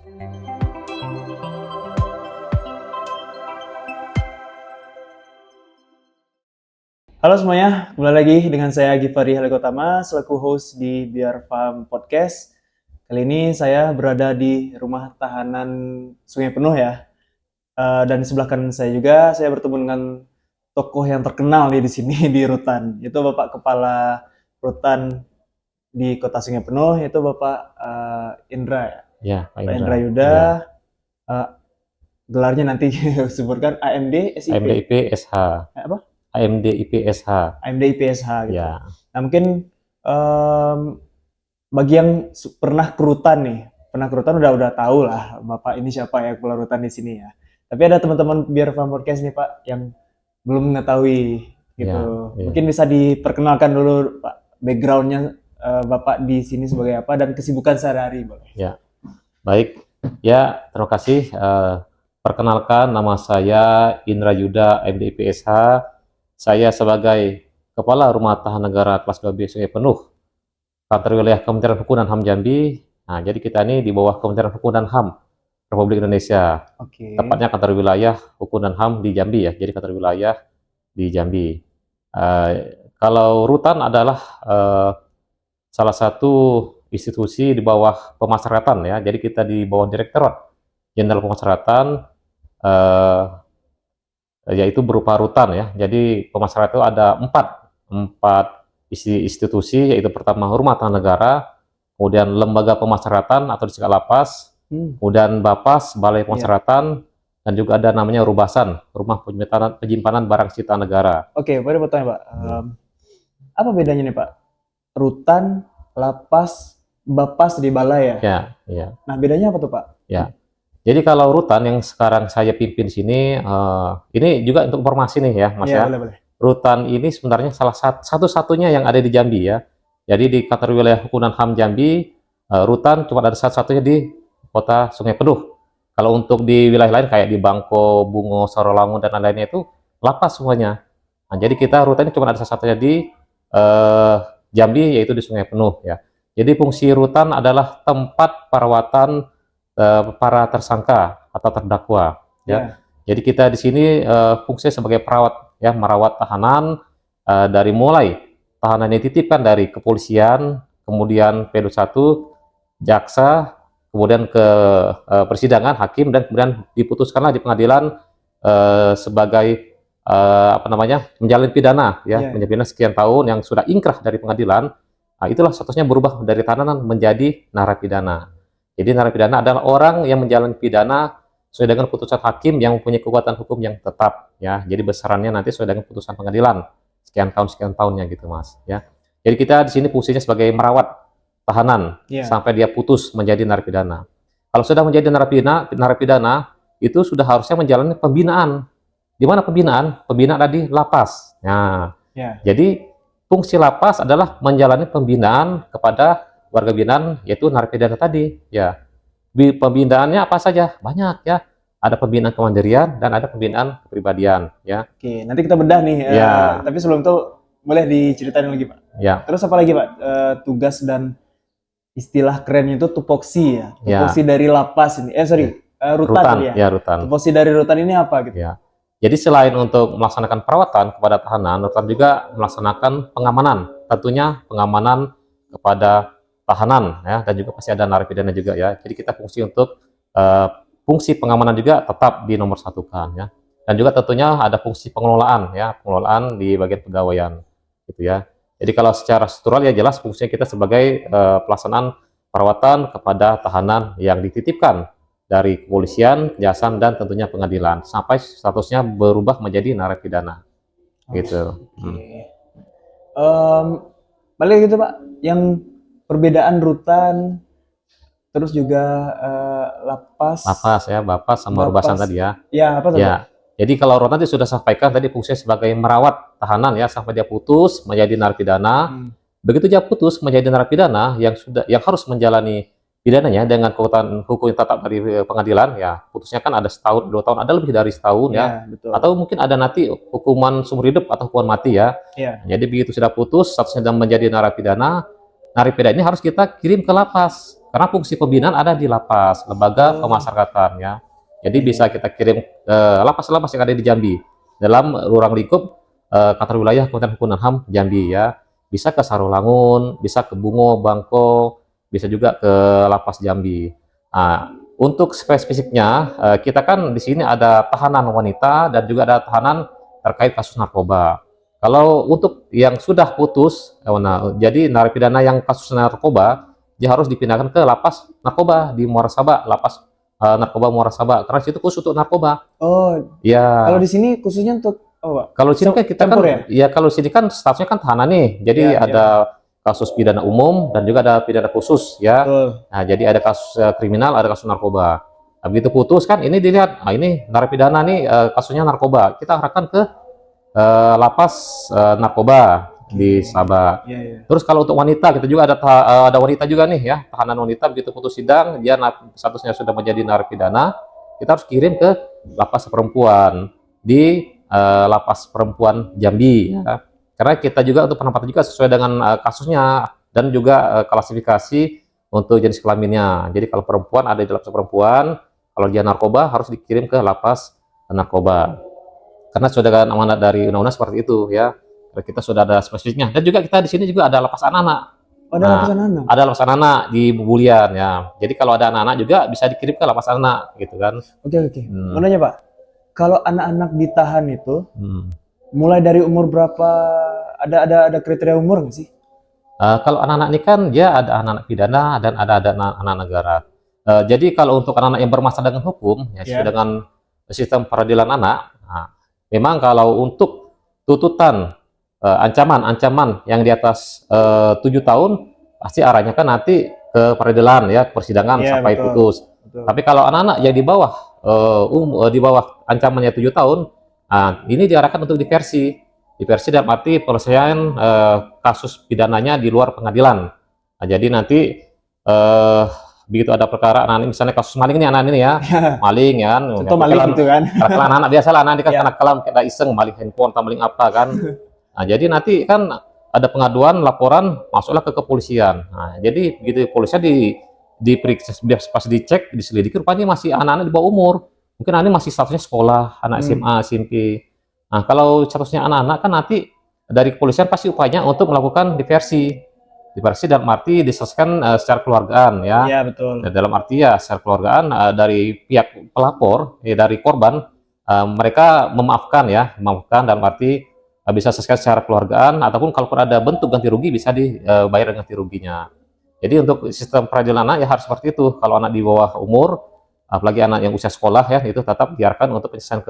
Halo semuanya, kembali lagi dengan saya Givari Haligotama selaku host di Biar Paham Podcast. Kali ini saya berada di rumah tahanan Sungai Penuh ya. Dan di sebelah kanan saya juga saya bertemu dengan tokoh yang terkenal nih di sini di Rutan. Itu Bapak Kepala Rutan di Kota Sungai Penuh, yaitu Bapak Indra ya. Ya, Pak Pak Indra. Indra Yuda. Ya. Gelarnya nanti sebutkan AMD SIP. AMD IPSH. Apa? AMD IPSH. AMD IPSH gitu. Ya. Nah mungkin bagi yang pernah ke Rutan nih, udah tahu lah Bapak ini siapa ya, Kepala Rutan di sini ya. Tapi ada teman-teman Biar Paham Podcast nih Pak yang belum mengetahui gitu. Ya. Mungkin bisa diperkenalkan dulu Pak, backgroundnya Bapak di sini sebagai apa dan kesibukan sehari-hari boleh. Ya. Baik. Ya, terima kasih. Perkenalkan, nama saya Indra Yuda, AMD IPSH. Saya sebagai Kepala Rumah Tahanan Negara Kelas 2B Sungai Penuh, Kantor Wilayah Kementerian Hukum dan HAM Jambi. Nah, jadi kita ini di bawah Kementerian Hukum dan HAM Republik Indonesia. Oke. Tepatnya Kantor Wilayah Hukum dan HAM di Jambi ya. Jadi kantor wilayah di Jambi. Kalau Rutan adalah salah satu institusi di bawah pemasyarakatan ya. Jadi kita di bawah Direktorat Jenderal Pemasyarakatan, yaitu berupa rutan ya. Jadi pemasyarakatan itu ada empat institusi, yaitu pertama Rumah Tahanan Negara, kemudian Lembaga Pemasyarakatan atau disingkat Lapas, kemudian Bapas, Balai Pemasyarakatan, dan juga ada namanya Rubasan, Rumah Penyimpanan Barang Sita Negara. Oke, boleh bertanya Pak, apa bedanya nih Pak? Rutan, Lapas, Bapas di Balai ya? Ya. Nah bedanya apa tuh Pak? Ya. Jadi kalau rutan yang sekarang saya pimpin sini, ini juga untuk informasi nih ya Mas ya. Boleh. Rutan ini sebenarnya salah satu-satunya yang ada di Jambi ya. Jadi di Kantor Wilayah Hukum dan HAM Jambi, rutan cuma ada satu-satunya di Kota Sungai Penuh. Kalau untuk di wilayah lain kayak di Bangko, Bungo, Sorolangun dan lain-lainnya itu lapas semuanya. Nah, jadi kita rutan ini cuma ada satu-satunya di Jambi, yaitu di Sungai Penuh ya. Jadi fungsi rutan adalah tempat perawatan para tersangka atau terdakwa ya. Jadi kita di sini fungsinya sebagai perawat ya, merawat tahanan dari mulai tahanan yang dititipkan dari kepolisian, kemudian P21, jaksa, kemudian ke persidangan hakim, dan kemudian diputuskanlah di pengadilan sebagai menjalani pidana ya, menjalani pidana sekian tahun yang sudah ingkrah dari pengadilan. Nah, itulah statusnya berubah dari tahanan menjadi narapidana. Jadi narapidana adalah orang yang menjalani pidana sesuai dengan putusan hakim yang mempunyai kekuatan hukum yang tetap ya. Jadi besarannya nanti sesuai dengan putusan pengadilan sekian tahunnya gitu Mas ya. Jadi kita di sini fungsinya sebagai merawat tahanan sampai dia putus menjadi narapidana. Kalau sudah menjadi narapidana itu sudah harusnya menjalani pembinaan. Di mana pembinaan? Pembinaan ada di lapas. Nah, jadi fungsi lapas adalah menjalani pembinaan kepada warga binaan, yaitu narapidana tadi ya. Pembinaannya apa saja? Banyak ya. Ada pembinaan kemandirian dan ada pembinaan kepribadian ya. Oke, nanti kita bedah nih tapi sebelum itu boleh diceritain lagi Pak ya. Terus apa lagi Pak, tugas dan istilah kerennya itu tupoksi ya. Tupoksi dari lapas ini rutan ya. Rutan. Tupoksi dari rutan ini apa gitu ya. Jadi selain untuk melaksanakan perawatan kepada tahanan, rutan juga melaksanakan pengamanan, tentunya pengamanan kepada tahanan ya, dan juga pasti ada narapidana juga ya. Jadi kita fungsi untuk fungsi pengamanan juga tetap dinomorsatukan ya. Dan juga tentunya ada fungsi pengelolaan ya, pengelolaan di bagian pegawaian gitu ya. Jadi kalau secara struktural ya jelas fungsinya kita sebagai pelaksanaan perawatan kepada tahanan yang dititipkan dari kepolisian, kejaksaan, dan tentunya pengadilan sampai statusnya berubah menjadi narapidana gitu. Balik gitu Pak, yang perbedaan rutan terus juga lapas ya, Bapas sama Rubasan tadi ya. Ya, apa tuh? Ya. Jadi kalau rutan tadi sudah sampaikan tadi fungsinya sebagai merawat tahanan ya sampai dia putus menjadi narapidana. Begitu dia putus menjadi narapidana yang harus menjalani pidananya dengan kekuatan hukum yang tetap dari pengadilan ya, putusnya kan ada setahun, 2 tahun, ada lebih dari setahun ya. Betul. Atau mungkin ada nanti hukuman seumur hidup atau hukuman mati ya. Jadi begitu sudah putus statusnya dan menjadi narapidana, narapidana ini harus kita kirim ke lapas karena fungsi pembinaan ada di lapas, lembaga pemasyarakatan ya. Jadi bisa kita kirim ke lapas-lapas yang ada di Jambi dalam ruang lingkup kantor wilayah Kementerian Hukum dan HAM Jambi ya. Bisa ke Sarolangun, bisa ke Bungo, Bangko, bisa juga ke lapas Jambi. Nah, untuk spesifiknya kita kan di sini ada tahanan wanita dan juga ada tahanan terkait kasus narkoba. Kalau untuk yang sudah putus, nah, jadi narapidana yang kasus narkoba, dia harus dipindahkan ke lapas narkoba di Muara Sabak, lapas narkoba Muara Sabak, karena itu khusus untuk narkoba. Oh, Ya. kalau di sini khususnya untuk apa, Pak? Kalau di sini kan kita kan, Campur ya? ya kalau sini kan statusnya kan tahanan nih, jadi Ya, ada kasus pidana umum dan juga ada pidana khusus ya. betul. Nah, jadi ada kasus kriminal, ada kasus narkoba. Nah, begitu putus kan, ini dilihat, nah ini narapidana nih kasusnya narkoba, kita arahkan ke lapas narkoba di Sabak. Iya, iya. Terus kalau untuk wanita, kita juga ada wanita juga nih ya, tahanan wanita begitu putus sidang, dia statusnya sudah menjadi narapidana, kita harus kirim ke lapas perempuan di lapas perempuan Jambi ya. Karena kita juga untuk penempatan juga sesuai dengan kasusnya dan juga klasifikasi untuk jenis kelaminnya. Jadi kalau perempuan ada di lapas perempuan, kalau dia narkoba harus dikirim ke lapas narkoba. Karena sudah dengan amanat dari undang-undang seperti itu ya. Kita sudah ada spesifiknya. Dan juga kita di sini juga ada lapas anak-anak. Oh, ada lapas anak-anak? Ada lapas anak di Bubulian ya. Jadi kalau ada anak-anak juga bisa dikirim ke lapas anak gitu kan. Oke, oke. Mau nanya, Pak, kalau anak-anak ditahan itu mulai dari umur berapa? Ada kriteria umur nggak sih? Kalau anak-anak ini kan dia ada anak-anak pidana dan ada anak-anak negara. Jadi kalau untuk anak-anak yang bermasalah dengan hukum ya, sesuai dengan sistem peradilan anak, nah, memang kalau untuk tuntutan ancaman yang di atas 7 tahun pasti arahnya kan nanti ke peradilan ya, persidangan sampai putus. Betul. Tapi kalau anak-anak yang di bawah ancamannya 7 tahun, nah, ini diarahkan untuk diversi dalam arti penyelesaian kasus pidananya di luar pengadilan. Nah, jadi nanti begitu ada perkara anak ini, misalnya kasus maling ini anak ini ya, maling ya, contoh maling gitu kan, kalau anak biasa lah, nanti kan anak kelam kita iseng maling handphone atau maling apa kan. Nah, jadi nanti kan ada pengaduan, laporan, masuklah ke kepolisian. Nah, jadi begitu polisian diperiksa, pas dicek, diselidiki, rupanya masih anak-anak di bawah umur. Mungkin anak ini masih statusnya sekolah, anak SMA, SMP. Nah, kalau statusnya anak-anak kan nanti dari kepolisian pasti upayanya untuk melakukan diversi dalam arti diselesaikan secara keluargaan ya. Iya, betul. Dan dalam arti ya secara keluargaan dari pihak pelapor, dari korban, mereka memaafkan dalam arti bisa selesai secara keluargaan, ataupun kalaupun ada bentuk ganti rugi bisa dibayar ganti ruginya. Jadi untuk sistem peradilan anak ya harus seperti itu. Kalau anak di bawah umur, apalagi anak yang usia sekolah ya, itu tetap biarkan untuk penyelesaian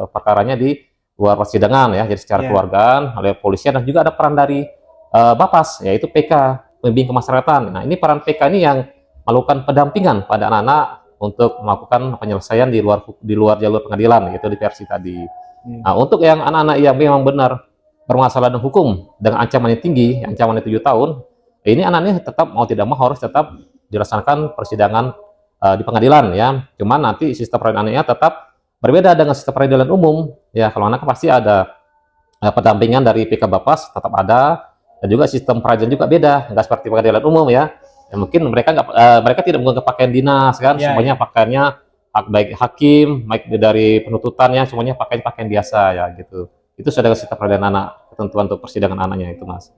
perkaranya di luar persidangan ya, jadi secara keluargaan oleh polisi, dan juga ada peran dari Bapas, yaitu PK, pembimbing kemasyarakatan. Nah, ini peran PK ini yang melakukan pendampingan pada anak-anak untuk melakukan penyelesaian di luar jalur pengadilan, yaitu diversi tadi. Nah, untuk yang anak-anak yang memang benar bermasalah dengan hukum dengan ancamannya tinggi, ancamannya 7 tahun, ini anak-anaknya tetap mau tidak mau harus tetap dilaksanakan persidangan di pengadilan ya. Cuman nanti sistem peradilannya tetap berbeda dengan sistem peradilan umum ya. Kalau anak pasti ada pendampingan dari PK Bapas tetap ada, dan juga sistem peradilan juga beda, nggak seperti pengadilan umum ya. Mungkin mereka tidak menggunakan pakaian dinas kan, semuanya pakaiannya baik hakim, baik dari penuntutannya, semuanya pakaian biasa ya gitu. Itu sudah sistem peradilan anak, ketentuan untuk persidangan anaknya itu, Mas.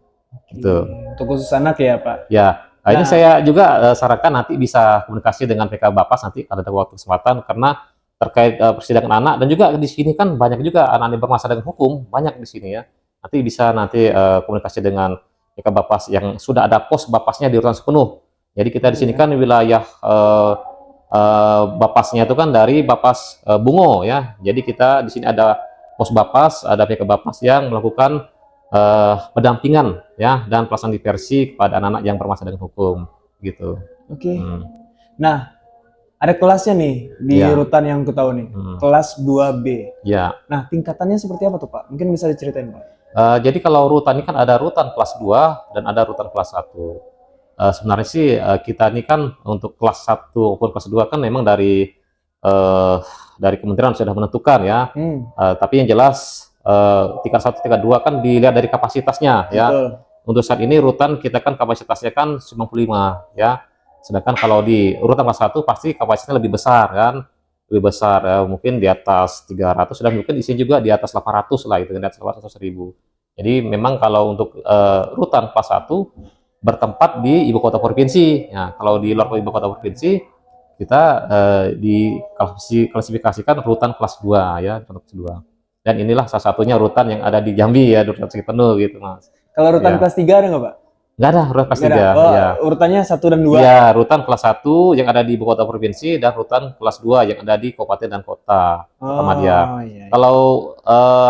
Gitu. Untuk khusus anak ya, Pak? Ya. Nah, ini saya juga sarankan nanti bisa komunikasi dengan PK Bapas nanti kalau ada waktu kesempatan, karena terkait persidangan anak, dan juga di sini kan banyak juga anak yang bermasalah dengan hukum, banyak di sini ya. Nanti bisa komunikasi dengan PK Bapas yang sudah ada pos Bapasnya di urutan sepenuh. Jadi kita di sini kan wilayah Bapasnya itu kan dari Bapas Bungo ya. Jadi kita di sini ada pos Bapas, ada PK Bapas yang melakukan pendampingan ya dan pelaksanaan diversi kepada anak-anak yang bermasalah dengan hukum gitu. Oke. Nah, ada kelasnya nih di rutan yang aku tahu nih, kelas 2B. Ya. Nah, tingkatannya seperti apa tuh, Pak? Mungkin bisa diceritain, Pak? Jadi kalau rutan ini kan ada rutan kelas 2 dan ada rutan kelas 1. Sebenarnya sih kita ini kan untuk kelas 1 maupun kelas 2 kan memang dari kementerian sudah menentukan ya. Tapi yang jelas tingkat 1, tingkat 2 kan dilihat dari kapasitasnya ya. untuk saat ini rutan kita kan kapasitasnya kan 95 ya. Sedangkan kalau di urutan kelas 1 pasti kapasitasnya lebih besar kan. Lebih besar ya, mungkin di atas 300 dan mungkin isi juga di atas 800 lah itu, di atas 800 ribu. Jadi memang kalau untuk rutan kelas 1 bertempat di ibu kota provinsi. Nah, kalau di luar ibu kota provinsi kita diklasifikasikan rutan kelas 2 ya, rutan kelas 2. Dan inilah salah satunya rutan yang ada di Jambi ya, rutan segi penuh gitu, Mas. Kalau rutan Ya. kelas 3 ada nggak, Pak? Nggak ada rutan kelas Nggak 3. ada. Oh, Ya. urutannya 1 dan 2. Ya, rutan kelas 1 yang ada di ibu kota provinsi dan rutan kelas 2 yang ada di kabupaten dan kota Muhammadiyah. Oh, iya. Kalau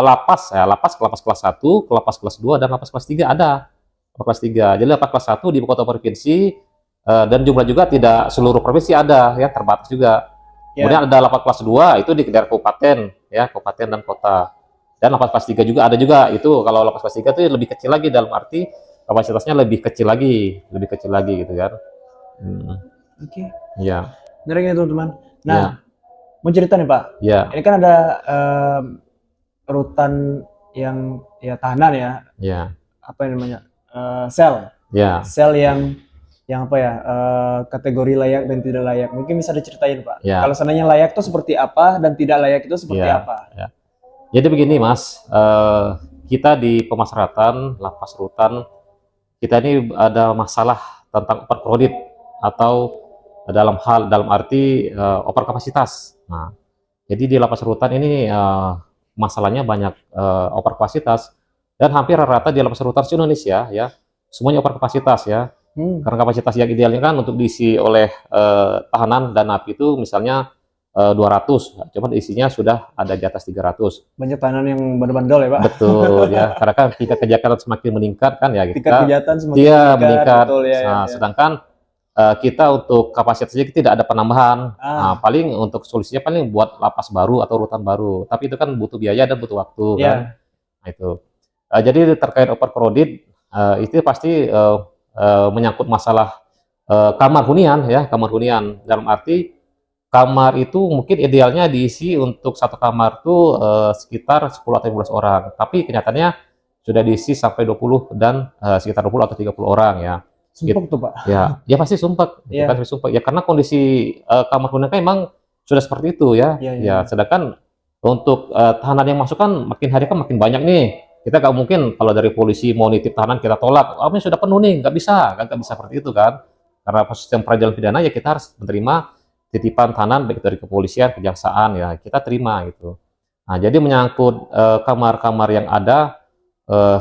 lapas ya, lapas kelas 1, lapas kelas 2 dan lapas kelas 3 ada. Lapas kelas 3. Jadi lapas kelas 1 di ibu kota provinsi dan jumlah juga tidak seluruh provinsi ada ya, terbatas juga. Ya. Kemudian ada lapas kelas 2 itu di daerah kabupaten ya, kabupaten dan kota. Dan lapas kelas 3 juga ada juga. Itu kalau lapas kelas 3 itu lebih kecil lagi, dalam arti kapasitasnya lebih kecil lagi gitu kan. Oke. Ya. Menarik nih teman-teman. Nah, Ya. mau cerita nih, Pak. Ya. Ini kan ada rutan yang ya tahanan ya, Ya. apa yang namanya? Sel. Ya. Sel yang apa ya? Kategori layak dan tidak layak. Mungkin bisa diceritain, Pak. Ya. Kalau seandainya layak itu seperti apa dan tidak layak itu seperti Ya. apa? Ya. Jadi begini, Mas. Kita di pemasyarakatan lapas rutan kita ini ada masalah tentang overcrowded atau dalam arti over kapasitas. Nah, jadi di lapas rutan ini masalahnya banyak over kapasitas dan hampir rata di lapas rutan di Indonesia ya semuanya over kapasitas ya. Karena kapasitas yang idealnya kan untuk diisi oleh tahanan dan napi itu misalnya 200, cuman isinya sudah ada di atas 300. Banyak tahanan yang bandel-bandel ya, Pak. Betul ya, karena kan tingkat kejahatan semakin meningkat kan ya, Tingkat kejahatan semakin meningkat. betul ya. Nah, sedangkan kita untuk kapasitasnya tidak ada penambahan. Nah, paling untuk solusinya paling buat lapas baru atau rutan baru. Tapi itu kan butuh biaya dan butuh waktu kan. Nah, itu. Jadi terkait overcrowded itu pasti menyangkut masalah kamar hunian ya, kamar hunian dalam arti kamar itu mungkin idealnya diisi untuk satu kamar tuh sekitar 10 atau 15 orang. Tapi kenyataannya sudah diisi sampai 20 dan sekitar 20 atau 30 orang ya. Sumpek tuh, Pak. Ya pasti sumpek. Yeah. Kan sumpek. Ya karena kondisi kamar hunian kan memang sudah seperti itu ya. Ya, sedangkan untuk tahanan yang masuk kan makin hari kan makin banyak nih. Kita nggak mungkin kalau dari polisi mau nitip tahanan kita tolak. Oh, ini sudah penuh nih, nggak bisa seperti itu kan. Karena sistem peradilan pidana ya kita harus menerima titipan tahanan baik dari kepolisian, kejaksaan ya kita terima gitu. Nah, jadi menyangkut kamar-kamar yang ada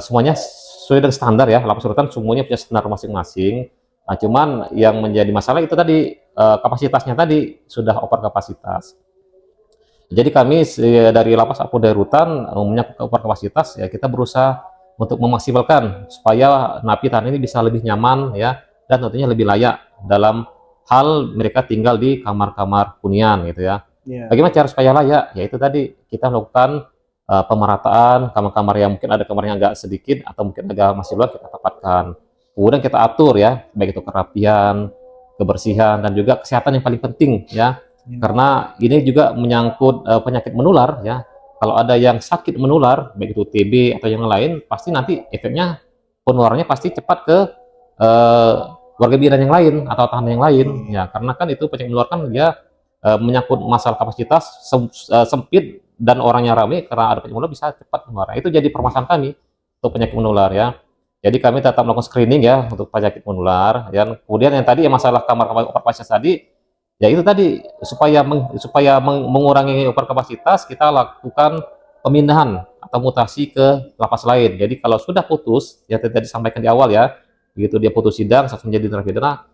semuanya sesuai dengan standar ya, lapas rutan semuanya punya standar masing-masing. Nah, cuman yang menjadi masalah itu tadi kapasitasnya tadi sudah over kapasitas. Jadi kami dari lapas ataupun dari rutan menyangkut over kapasitas ya kita berusaha untuk memaksimalkan supaya napi tahanan ini bisa lebih nyaman ya dan tentunya lebih layak dalam hal mereka tinggal di kamar-kamar hunian gitu ya. Bagaimana cara supaya layak? Ya itu tadi kita melakukan pemerataan kamar-kamar yang mungkin ada kamar yang agak sedikit atau mungkin agak masih luas kita tempatkan. Kemudian kita atur ya, baik itu kerapian, kebersihan dan juga kesehatan yang paling penting ya. Karena ini juga menyangkut penyakit menular ya. Kalau ada yang sakit menular, baik itu TB atau yang lain, pasti nanti efeknya penularannya pasti cepat ke warga binaan yang lain atau tahanan yang lain ya, karena kan itu penyakit menular kan dia menyangkut masalah kapasitas sempit dan orangnya ramai, karena ada penyakit menular bisa cepat menular. Itu jadi permasalahan kami untuk penyakit menular ya. Jadi kami tetap melakukan screening ya untuk penyakit menular. Dan kemudian yang tadi masalah kamar-kamar overkapasitas tadi, ya itu tadi supaya mengurangi overkapasitas kita lakukan pemindahan atau mutasi ke lapas lain. Jadi kalau sudah putus, ya tadi disampaikan di awal ya, begitu dia putus sidang langsung menjadi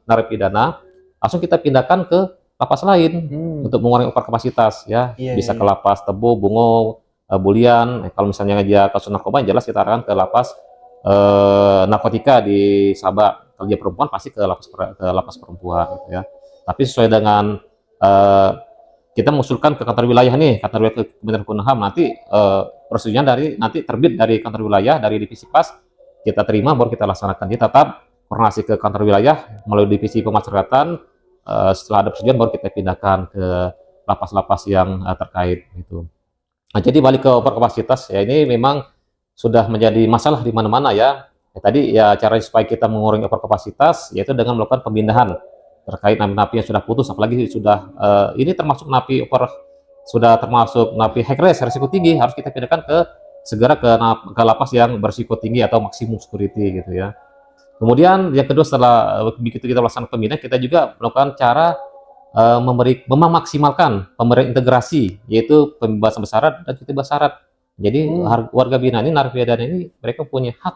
narapidana, langsung kita pindahkan ke lapas lain untuk mengurangi overkapasitas ya. Bisa ke lapas Tebo, Bungo, Bulian. Kalau misalnya dia kasus narkoba, jelas kita arahkan ke lapas narkotika di Sabak. Kalau dia perempuan pasti ke lapas perempuan gitu ya. Tapi sesuai dengan kita mengusulkan ke kantor wilayah nih, kantor wilayah Kementerian Hukum dan HAM, nanti prosedurnya nanti terbit dari kantor wilayah, dari divisi PAS, kita terima baru kita laksanakan. Jadi tetap koordinasi ke kantor wilayah melalui divisi pemasyarakatan, setelah ada persetujuan baru kita pindahkan ke lapas-lapas yang terkait gitu. Nah, jadi balik ke overkapasitas ya, ini memang sudah menjadi masalah di mana-mana ya. Ya, tadi ya caranya supaya kita mengurangi overkapasitas yaitu dengan melakukan pemindahan terkait napi-napi yang sudah putus, apalagi sudah ini termasuk napi sudah termasuk napi high risk risiko tinggi, harus kita pindahkan segera ke lapas yang berisiko tinggi atau maksimum security gitu ya. Kemudian yang kedua, setelah begitu kita melaksanakan pemindahan, kita juga melakukan cara memaksimalkan pemberian integrasi, yaitu pembebasan bersyarat dan cuti bersyarat. Jadi warga binaan ini, narapidana ini, mereka punya hak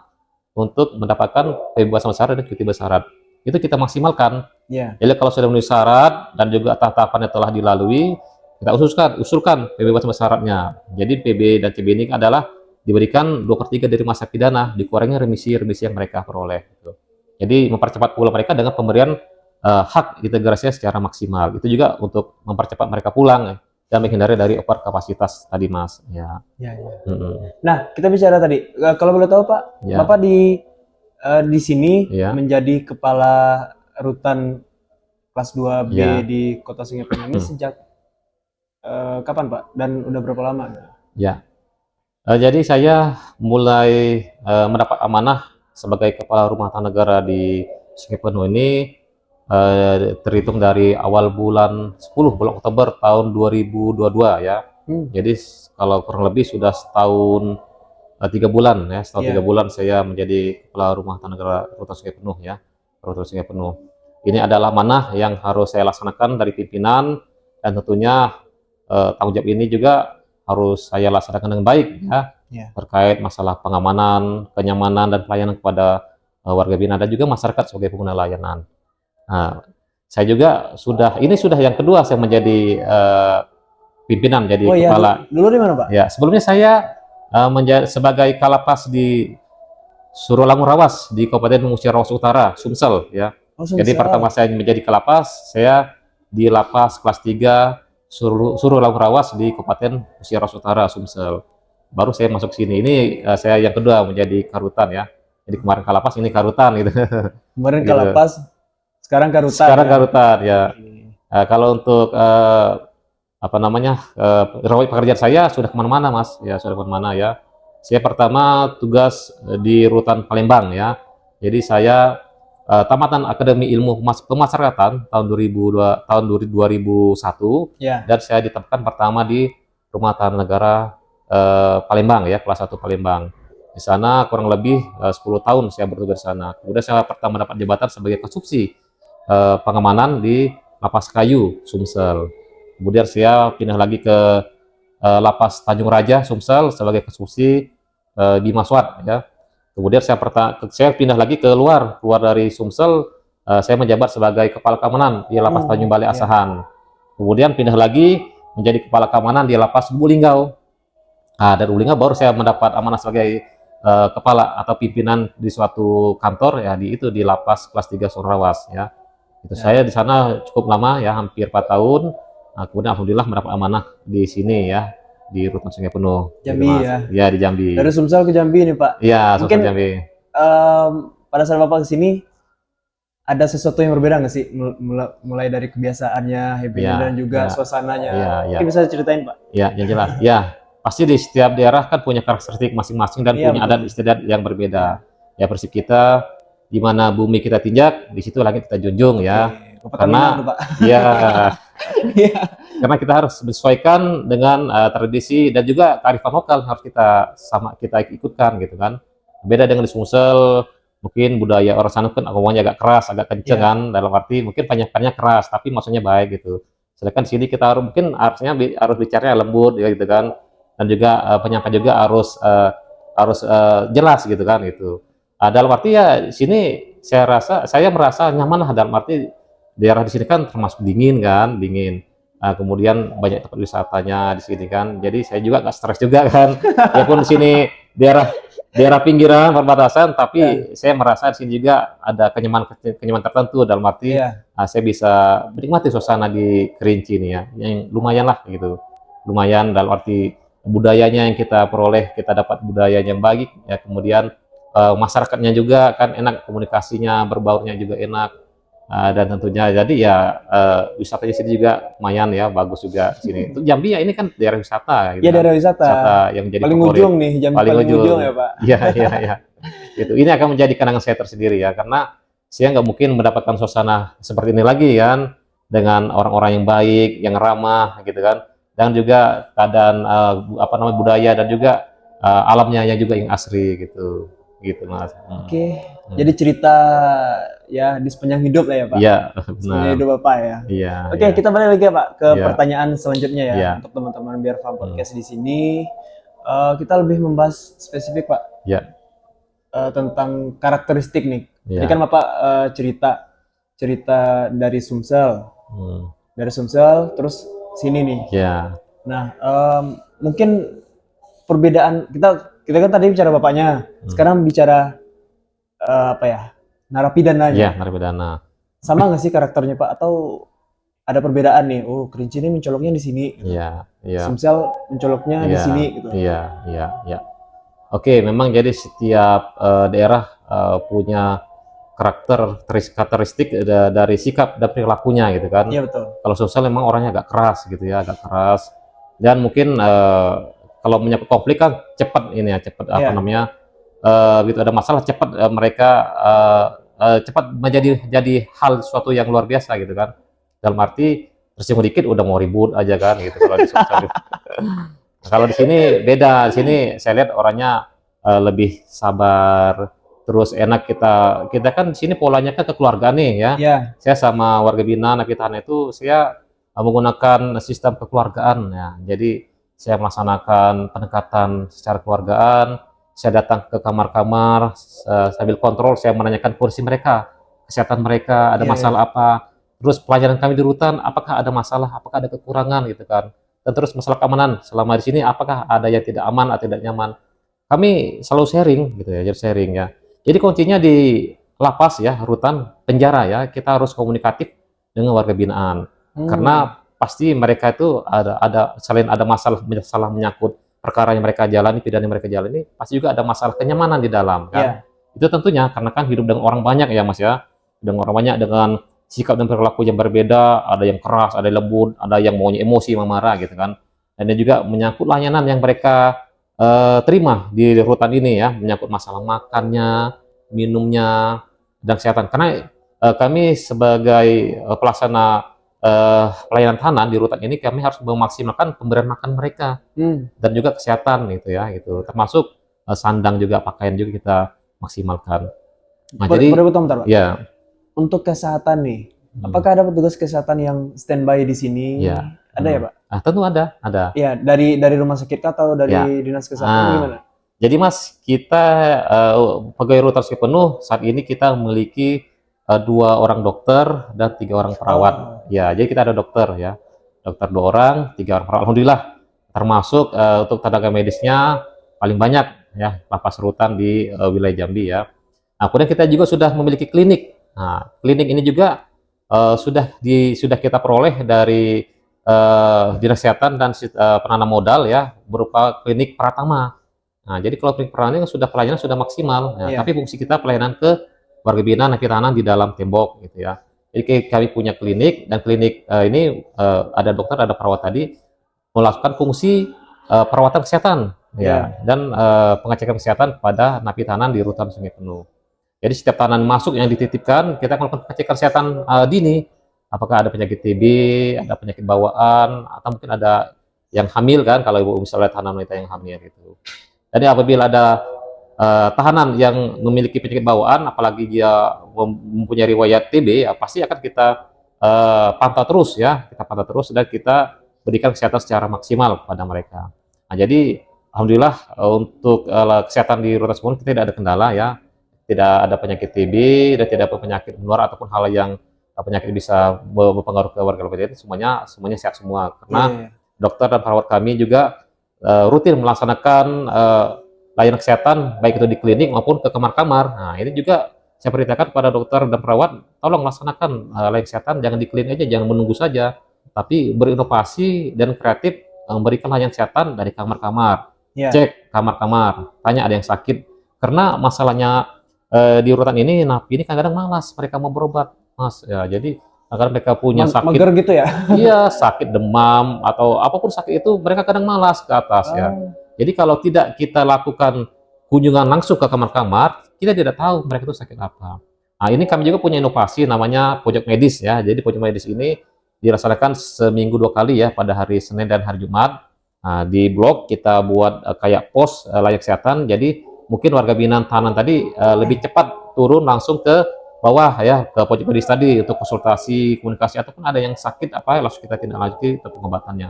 untuk mendapatkan pembebasan bersyarat dan cuti bersyarat. Itu kita maksimalkan. Jadi kalau sudah memenuhi syarat dan juga tahapannya telah dilalui, kita usulkan pembebasan bersyaratnya. Jadi PB dan CB ini adalah diberikan 2/3 dari masa pidana, dikurangi remisi yang mereka peroleh. Gitu. Jadi mempercepat pulang mereka dengan pemberian hak integrasinya secara maksimal. Itu juga untuk mempercepat mereka pulang dan menghindari dari overkapasitas tadi, Mas. Ya. Nah, kita bicara tadi, kalau boleh tahu Pak, Bapak di sini menjadi kepala rutan kelas 2B di Kota Sungai Penuh ini sejak kapan Pak? Dan udah berapa lama? Ya. Jadi saya mulai mendapat amanah sebagai kepala rumah tangga negara di Sungai Penuh ini terhitung dari awal bulan Oktober tahun 2022 ya. Jadi kalau kurang lebih sudah setahun 3 bulan ya, setahun 3 bulan saya menjadi kepala rumah tangga negara Rutan Sungai Penuh ya, Rutan Sungai Penuh. Ini adalah amanah yang harus saya laksanakan dari pimpinan, dan tentunya tanggung jawab ini juga harus saya laksanakan dengan baik ya, terkait masalah pengamanan, kenyamanan dan pelayanan kepada warga binaan dan juga masyarakat sebagai pengguna layanan. Nah, saya juga sudah yang kedua saya menjadi pimpinan, jadi kepala. Dulu di mana Pak? Ya, sebelumnya saya menjadi sebagai kalapas di Surolangun Rawas di Kabupaten Musir Rawas Utara, Sumsel ya. Jadi pertama saya menjadi kalapas, saya di lapas kelas 3 Surolangun Rawas di Kabupaten Musir Rawas Utara, Sumsel. Baru saya masuk sini. Ini saya yang kedua menjadi karutan ya. Jadi kemarin kalapas, ini karutan gitu. Kemarin gitu. Kalapas, sekarang karutan. Sekarang karutan ya. Kalau untuk pekerjaan saya sudah kemana-mana Mas, ya sudah kemana-mana ya. Saya pertama tugas di Rutan Palembang ya. Jadi saya tamatan Akademi Ilmu Pemasyarakatan tahun 2001 dan saya ditempatkan pertama di Rumah Tahanan Negara Palembang ya, kelas 1 Palembang. Di sana kurang lebih 10 tahun saya bertugas di sana. Kemudian saya pertama dapat jabatan sebagai kasubsi pengamanan di Lapas Kayu, Sumsel. Kemudian saya pindah lagi ke Lapas Tanjung Raja, Sumsel sebagai kasubsi Bimaswat ya. Kemudian saya pindah lagi keluar dari Sumsel, saya menjabat sebagai kepala keamanan di Lapas Tanjung Balai Asahan. Kemudian pindah lagi menjadi kepala keamanan di Lapas Lubuk-Linggau. Nah, dari Lubuk-Linggau baru saya mendapat amanah sebagai kepala atau pimpinan di suatu kantor ya, di Lapas kelas 3 Sonrawas ya. Itu saya di sana cukup lama ya, hampir 4 tahun. Nah, kemudian alhamdulillah mendapat amanah di sini ya, di Rutan Sungai Penuh. Jambi gitu, ya. Ya, di Jambi. Dari Sumsel ke Jambi nih, Pak. Iya, Sumsel Jambi. Pada saat Bapak kesini ada sesuatu yang berbeda nggak sih? Mulai dari kebiasaannya, happy-nya dan juga suasananya. Mungkin bisa ceritain, Pak? Ya, yang jelas. Ya, pasti di setiap daerah kan punya karakteristik masing-masing dan punya adat istiadat yang berbeda. Ya, prinsip kita di mana bumi kita tinjak, di situ langit kita junjung ya. Karena karena kita harus menyesuaikan dengan tradisi dan juga kearifan lokal harus kita ikutkan gitu kan. Beda dengan di Sumsel, mungkin budaya orang sana kan ngomongnya agak keras, agak kenceng kan, dalam arti mungkin penyampaiannya keras tapi maksudnya baik gitu. Sedangkan di sini kita harusnya bicaranya lembut gitu kan, dan juga penyampaian juga harus jelas gitu kan gitu. Dalam arti ya di sini saya merasa nyaman lah, dalam arti daerah di sini kan termasuk dingin. Kemudian banyak tempat wisatanya di sini kan, jadi saya juga nggak stres juga kan. Walaupun di sini daerah pinggiran perbatasan, tapi saya merasa di sini juga ada kenyamanan tertentu, dalam arti saya bisa menikmati suasana di Kerinci ini ya, yang lumayan lah gitu, lumayan dalam arti budayanya yang kita peroleh, kita dapat budaya yang baik ya, kemudian masyarakatnya juga kan enak, komunikasinya berbaurnya juga enak Dan tentunya jadi ya wisatanya sini juga lumayan ya, bagus juga sini. Itu Jambi ya ini kan daerah wisata gitu Iya, kan. daerah wisata. Wisata yang jadi Paling favorit. ujung nih, Jambi Paling paling ujung ujung. ya, Pak. Iya, iya, iya. Gitu. Ini akan menjadi kenangan saya tersendiri ya, karena saya nggak mungkin mendapatkan suasana seperti ini lagi kan, dengan orang-orang yang baik, yang ramah gitu kan, dan juga keadaan apa namanya budaya dan juga alamnya yang juga yang asri gitu, gitu Mas. Oke, jadi cerita ya di sepanjang hidup lah ya, Pak. Iya, Sepanjang benar. hidup Bapak ya. Iya, Oke, iya, kita balik lagi ya, Pak, ke iya, pertanyaan selanjutnya ya iya, untuk teman-teman Biar Farm hmm, Podcast di sini. Kita lebih membahas spesifik, Pak, iya, tentang karakteristik nih. Tadi kan iya, Bapak cerita cerita hmm, dari Sumsel terus sini nih. iya, Nah, mungkin perbedaan kita kita kan tadi bicara bapaknya, sekarang bicara apa ya, iya, narapidananya. narapidana. Sama nggak sih karakternya Pak? Atau ada perbedaan nih? Oh, Kerinci ini mencoloknya di sini, gitu. Iya, iya, Sumsel mencoloknya di iya, sini, gitu. iya, iya, iya. Oke, memang jadi setiap daerah punya karakteristik dari sikap dan perilakunya gitu kan. Iya betul. Kalau sosial memang orangnya agak keras gitu ya, agak keras. Dan mungkin kalau menyangkut konflik kan cepat ini ya, cepat apa Iya, namanya, gitu ada masalah cepat mereka cepat jadi hal suatu yang luar biasa gitu kan. Dalam arti tersinggung dikit udah mau ribut aja kan gitu kalau di sosial. Nah, kalau di sini beda, di sini saya lihat orangnya lebih sabar, terus enak kita kita kan di sini polanya kan kekeluargaan nih ya. iya, Saya sama warga binaan Napitahan itu saya menggunakan sistem kekeluargaan ya. Jadi saya melaksanakan pendekatan secara keluargaan, saya datang ke kamar-kamar sambil kontrol, saya menanyakan kondisi mereka, kesehatan mereka, ada iya, iya. masalah apa. Terus pelajaran kami di rutan, apakah ada masalah, apakah ada kekurangan gitu kan. Dan terus masalah keamanan, selama di sini apakah ada yang tidak aman atau tidak nyaman. Kami selalu sharing gitu ya, jadi sharing ya. Jadi kuncinya di lapas ya, rutan, penjara ya, kita harus komunikatif dengan warga binaan. Hmm, Karena pasti mereka itu ada selain ada masalah menyangkut perkara yang mereka jalani, pidana yang mereka jalani, pasti juga ada masalah kenyamanan di dalam kan. iya, Itu tentunya karena kan hidup dengan orang banyak ya Mas ya. Dengan orang banyak dengan sikap dan perilaku yang berbeda, ada yang keras, ada yang lembut, ada yang maunya emosi, marah gitu kan. Dan dia juga menyangkut layanan yang mereka terima di rutan ini ya, menyangkut masalah makannya, minumnya, dan kesehatan. Karena kami sebagai pelaksana pelayanan tahanan di rutan ini, kami harus memaksimalkan pemberian makan mereka hmm. dan juga kesehatan gitu ya, gitu. Termasuk sandang juga, pakaian juga kita maksimalkan. Nah, Boleh, jadi boleh potong bentar, Pak. ya, Untuk kesehatan nih, hmm, apakah ada petugas kesehatan yang standby di sini? ya, Ada ya, Pak? tentu ada. Iya, dari rumah sakit kah atau Ya. dari dinas kesehatan gimana? Jadi Mas, kita pegawai rutan penuh saat ini kita memiliki 2 orang dokter dan 3 orang perawat. Oh, Ya, jadi kita ada dokter ya, dokter 2 orang, 3 orang perawat. Alhamdulillah, termasuk untuk tenaga medisnya paling banyak ya lapas rutan di wilayah Jambi ya. Nah, kemudian kita juga sudah memiliki klinik. Nah, klinik ini juga sudah kita peroleh dari dinas kesehatan dan penanam modal ya berupa klinik Pratama. Nah, jadi kalau klinik Pratama ini sudah pelayanan sudah maksimal. Nah, iya, tapi fungsi kita pelayanan ke warga binaan Napitanan di dalam tembok gitu ya. Jadi kami punya klinik dan klinik ini ada dokter, ada perawat tadi melakukan fungsi perawatan kesehatan iya, ya dan pengecekan kesehatan kepada Napitanan di rutan Sungai Penuh. Jadi setiap tahanan masuk yang dititipkan, kita melakukan pengecekan kesehatan dini. Apakah ada penyakit TB, ada penyakit bawaan, atau mungkin ada yang hamil kan, kalau ibu misalnya tahanan wanita yang hamil gitu. Jadi apabila ada tahanan yang memiliki penyakit bawaan, apalagi dia mempunyai riwayat TB, ya pasti akan kita pantau terus ya, kita pantau terus dan kita berikan kesehatan secara maksimal kepada mereka. Nah, jadi alhamdulillah untuk kesehatan di rutan Sumur kita tidak ada kendala ya, tidak ada penyakit TB dan tidak ada penyakit menular ataupun hal yang penyakit bisa berpengaruh ke warga lokal itu semuanya sehat semua iya, karena iya. dokter dan perawat kami juga rutin melaksanakan layanan kesehatan baik itu di klinik maupun ke kamar-kamar. Nah, ini juga saya perintahkan kepada dokter dan perawat tolong laksanakan layanan kesehatan jangan di klinik aja, jangan menunggu saja, tapi berinovasi dan kreatif memberikan layanan kesehatan dari kamar-kamar. Iya. Cek kamar-kamar, tanya ada yang sakit. Karena masalahnya di urutan ini napi ini kadang-kadang malas mereka mau berobat. Mas. Ya, jadi agar mereka punya sakit, Mager gitu ya? iya sakit demam atau apapun sakit itu mereka kadang malas ke atas ya. Ah, Jadi kalau tidak kita lakukan kunjungan langsung ke kamar-kamar, kita tidak tahu mereka itu sakit apa. Nah, ini kami juga punya inovasi namanya pojok medis ya. Jadi pojok medis ini dilaksanakan seminggu 2 kali ya, pada hari Senin dan hari Jumat. Nah, di blok kita buat kayak pos layak kesehatan. Jadi mungkin warga binaan tahanan tadi lebih cepat turun langsung ke bawah ya, ke pojok medis tadi untuk konsultasi, komunikasi, ataupun ada yang sakit apa langsung kita tindak lanjuti untuk pengobatannya.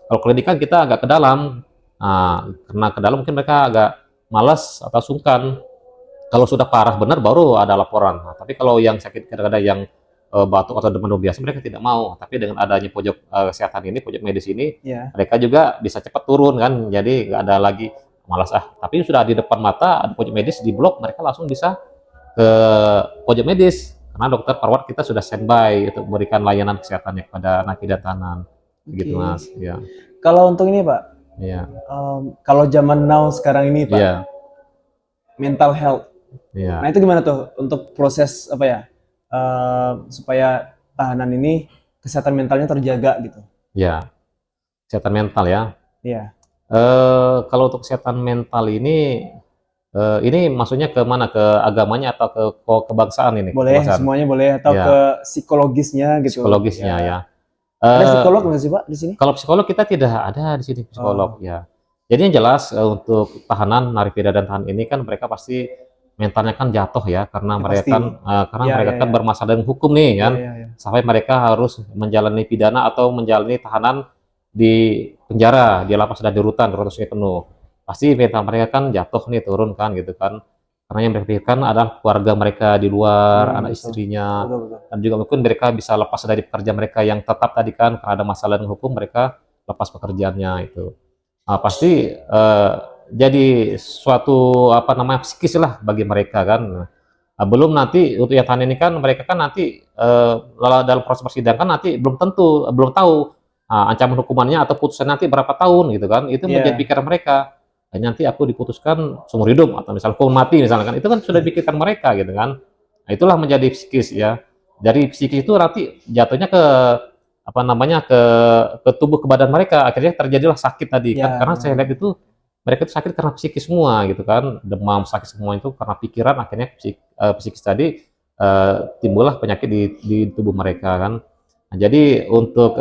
Kalau klinik kan kita agak ke dalam. Nah, karena ke dalam mungkin mereka agak malas atau sungkan. Kalau sudah parah benar baru ada laporan. Nah, tapi kalau yang sakit kadang-kadang yang batuk atau demam biasa mereka tidak mau. Tapi dengan adanya pojok kesehatan ini, pojok medis ini, ya. mereka juga bisa cepat turun kan. Jadi nggak ada lagi malas Tapi sudah di depan mata ada pojok medis di blok, mereka langsung bisa ke pojok medis karena dokter perawat kita sudah standby untuk memberikan layanan kesehatannya kepada napi gitu Oke. mas. Ya, Kalau untuk ini Pak, ya, kalau zaman now sekarang ini Pak, ya, mental health. Nah ya, itu gimana tuh untuk proses apa ya, supaya tahanan ini kesehatan mentalnya terjaga gitu? ya, kesehatan mental ya. Iya, Kalau untuk kesehatan mental ini maksudnya ke mana? Ke agamanya atau ke kebangsaan ini? boleh Kebangsaan. semuanya boleh atau ke Ya, psikologisnya gitu. psikologisnya ya. Ya. Ada Eh, psikolog nggak sih Pak di sini? Kalau psikolog kita tidak ada di sini psikolog Oh, ya. Jadi yang jelas untuk tahanan, narapidana dan tahanan ini kan mereka pasti mentalnya kan jatuh ya karena ya mereka pasti. karena Ya, mereka ya, kan ya. bermasalah dengan hukum nih kan. Ya, ya, ya. Sampai mereka harus menjalani pidana atau menjalani tahanan di penjara, di lapas dan di rutan sungai penuh. Pasti mental mereka kan jatuh nih, turun kan gitu kan. Karena yang mereka pikirkan adalah keluarga mereka di luar, anak Betul. istrinya, Betul, betul. dan juga mungkin mereka bisa lepas dari pekerjaan mereka yang tetap tadi kan karena ada masalah dengan hukum mereka lepas pekerjaannya itu. Nah, pasti jadi suatu apa namanya psikis lah bagi mereka kan. Nah, belum nanti untuk yang tahanan ini kan mereka kan nanti dalam proses persidangan nanti belum tentu belum tahu ancaman hukumannya atau putusan nanti berapa tahun gitu kan. Itu menjadi Iya. pikiran mereka. Nanti aku diputuskan seumur hidup atau misalnya hukuman mati misalnya kan itu kan sudah dipikirkan mereka gitu kan. Nah, itulah menjadi psikis ya. Dari psikis itu nanti jatuhnya ke apa namanya ke tubuh ke badan mereka akhirnya terjadilah sakit tadi kan Ya, karena saya lihat itu mereka itu sakit karena psikis semua gitu kan demam sakit semua itu karena pikiran akhirnya psikis tadi timbullah penyakit di tubuh mereka kan. Nah, jadi untuk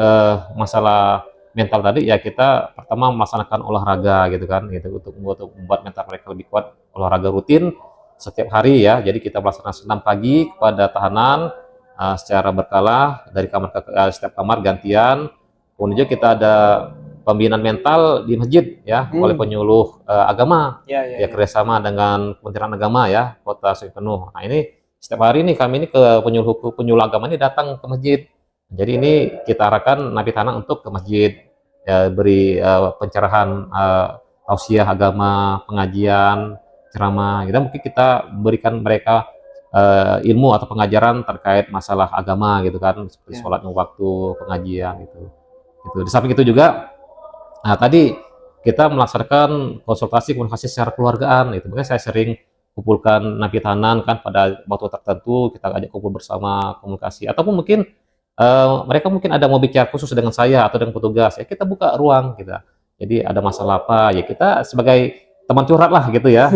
masalah mental tadi ya kita pertama melaksanakan olahraga gitu kan gitu untuk membuat mental mereka lebih kuat olahraga rutin setiap hari ya jadi kita melaksanakan senam pagi kepada tahanan secara berkala dari kamar ke setiap kamar gantian. Kemudian juga kita ada pembinaan mental di masjid ya oleh hmm. penyuluh agama Ya, ya, ya ya. kerjasama dengan Kementerian Agama ya Kota Sungai Penuh. Nah ini setiap hari nih kami ini ke penyuluh agama ini datang ke masjid. Jadi ini kita arahkan napi tanah untuk ke masjid ya, beri pencerahan tausiah agama, pengajian, ceramah. Kita mungkin kita berikan mereka ilmu atau pengajaran terkait masalah agama gitu kan seperti Ya. sholat waktu pengajian gitu. Gitu. Di samping itu juga tadi kita melaksanakan konsultasi komunikasi secara keluargaan itu makanya saya sering kumpulkan napi tahanan kan pada waktu tertentu kita ajak kumpul bersama komunikasi ataupun mungkin mereka mungkin ada mau bicara khusus dengan saya atau dengan petugas ya kita buka ruang kita jadi ada masalah apa ya kita sebagai teman curhat lah gitu ya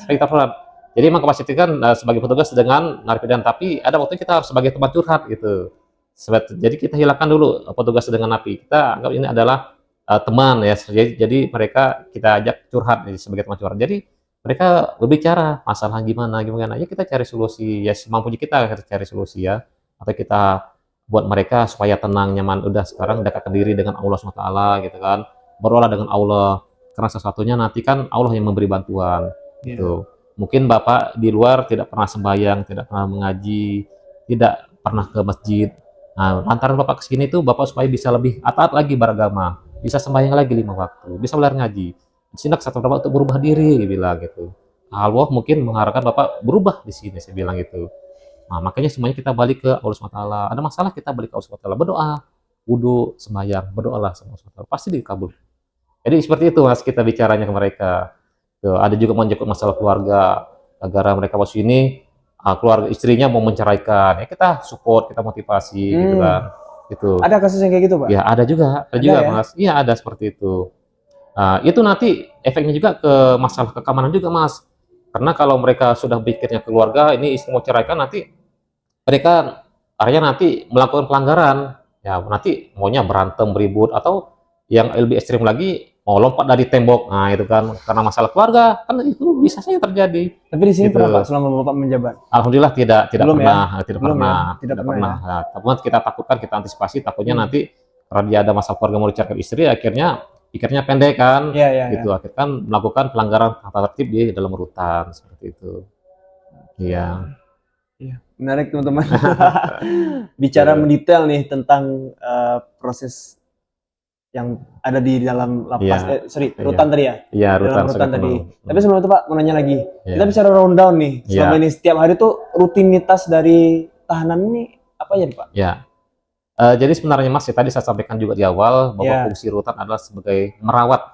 kita curhat jadi memang kapasitas kan sebagai petugas dengan narapidana tapi ada waktu kita harus sebagai teman curhat gitu jadi kita hilangkan dulu petugas dengan napi kita anggap ini adalah teman ya jadi mereka kita ajak curhat sebagai teman curhat jadi mereka berbicara masalah gimana gimana ya kita cari solusi ya semampunya kita cari solusi ya atau kita buat mereka supaya tenang nyaman udah sekarang dekatkan diri dengan Allah SWT gitu kan berolah dengan Allah karena sesuatunya nanti kan Allah yang memberi bantuan Ya. gitu mungkin Bapak di luar tidak pernah sembahyang tidak pernah mengaji tidak pernah ke masjid nah lantaran Bapak kesini tuh Bapak supaya bisa lebih taat lagi beragama bisa sembahyang lagi 5 waktu bisa belajar ngaji di sini kesatuan Bapak untuk berubah diri bilang gitu Allah mungkin mengharapkan Bapak berubah di sini saya bilang gitu. Nah, makanya semuanya kita balik ke Allah SWT. Ada masalah kita balik ke Allah SWT. Berdoa, wudhu, sembahyang, berdoalah sama Allah SWT. Pasti dikabul. Jadi seperti itu mas kita bicaranya ke mereka. Tuh, ada juga menjawab masalah keluarga. Agar mereka masuk sini, keluarga istrinya mau menceraikan, ya kita support, kita motivasi gitu kan. Gitu. Ada kasus yang kayak gitu, Pak? Ya ada juga ya? Mas. Iya ada seperti itu. Itu nanti efeknya juga ke masalah keamanan juga Mas. Karena kalau mereka sudah pikirnya keluarga, ini istri mau ceraikan, nanti mereka akhirnya nanti melakukan pelanggaran. Ya nanti maunya berantem, beribut, atau yang lebih ekstrim lagi mau lompat dari tembok. Nah itu kan karena masalah keluarga, kan itu bisa saja terjadi. Tapi di sini Gitu. pernah Pak selama Bapak menjabat? Alhamdulillah tidak Belum ya? pernah, tidak Belum pernah, ya? Tidak pernah ya? Nah, tapi kita takutkan, kita antisipasi, takutnya nanti karena dia ada masalah keluarga mau diceraikan istri, akhirnya pikirnya pendek kan, gitu. Akhirnya kan melakukan pelanggaran tata tertib di dalam rutan seperti itu. Iya. Iya, menarik teman-teman. Bicara mendetail nih tentang proses yang ada di dalam lapas, rutan tadi ya? Iya, dalam rutan tadi. penuh. Tapi sebelum itu Pak, mau nanya lagi. Iya. Kita bicara rundown nih. Iya. Selama ini setiap hari tuh rutinitas dari tahanan ini apa aja nih Pak? Ya. Jadi sebenarnya Mas, ya, tadi saya sampaikan juga di awal bahwa fungsi rutan adalah sebagai merawat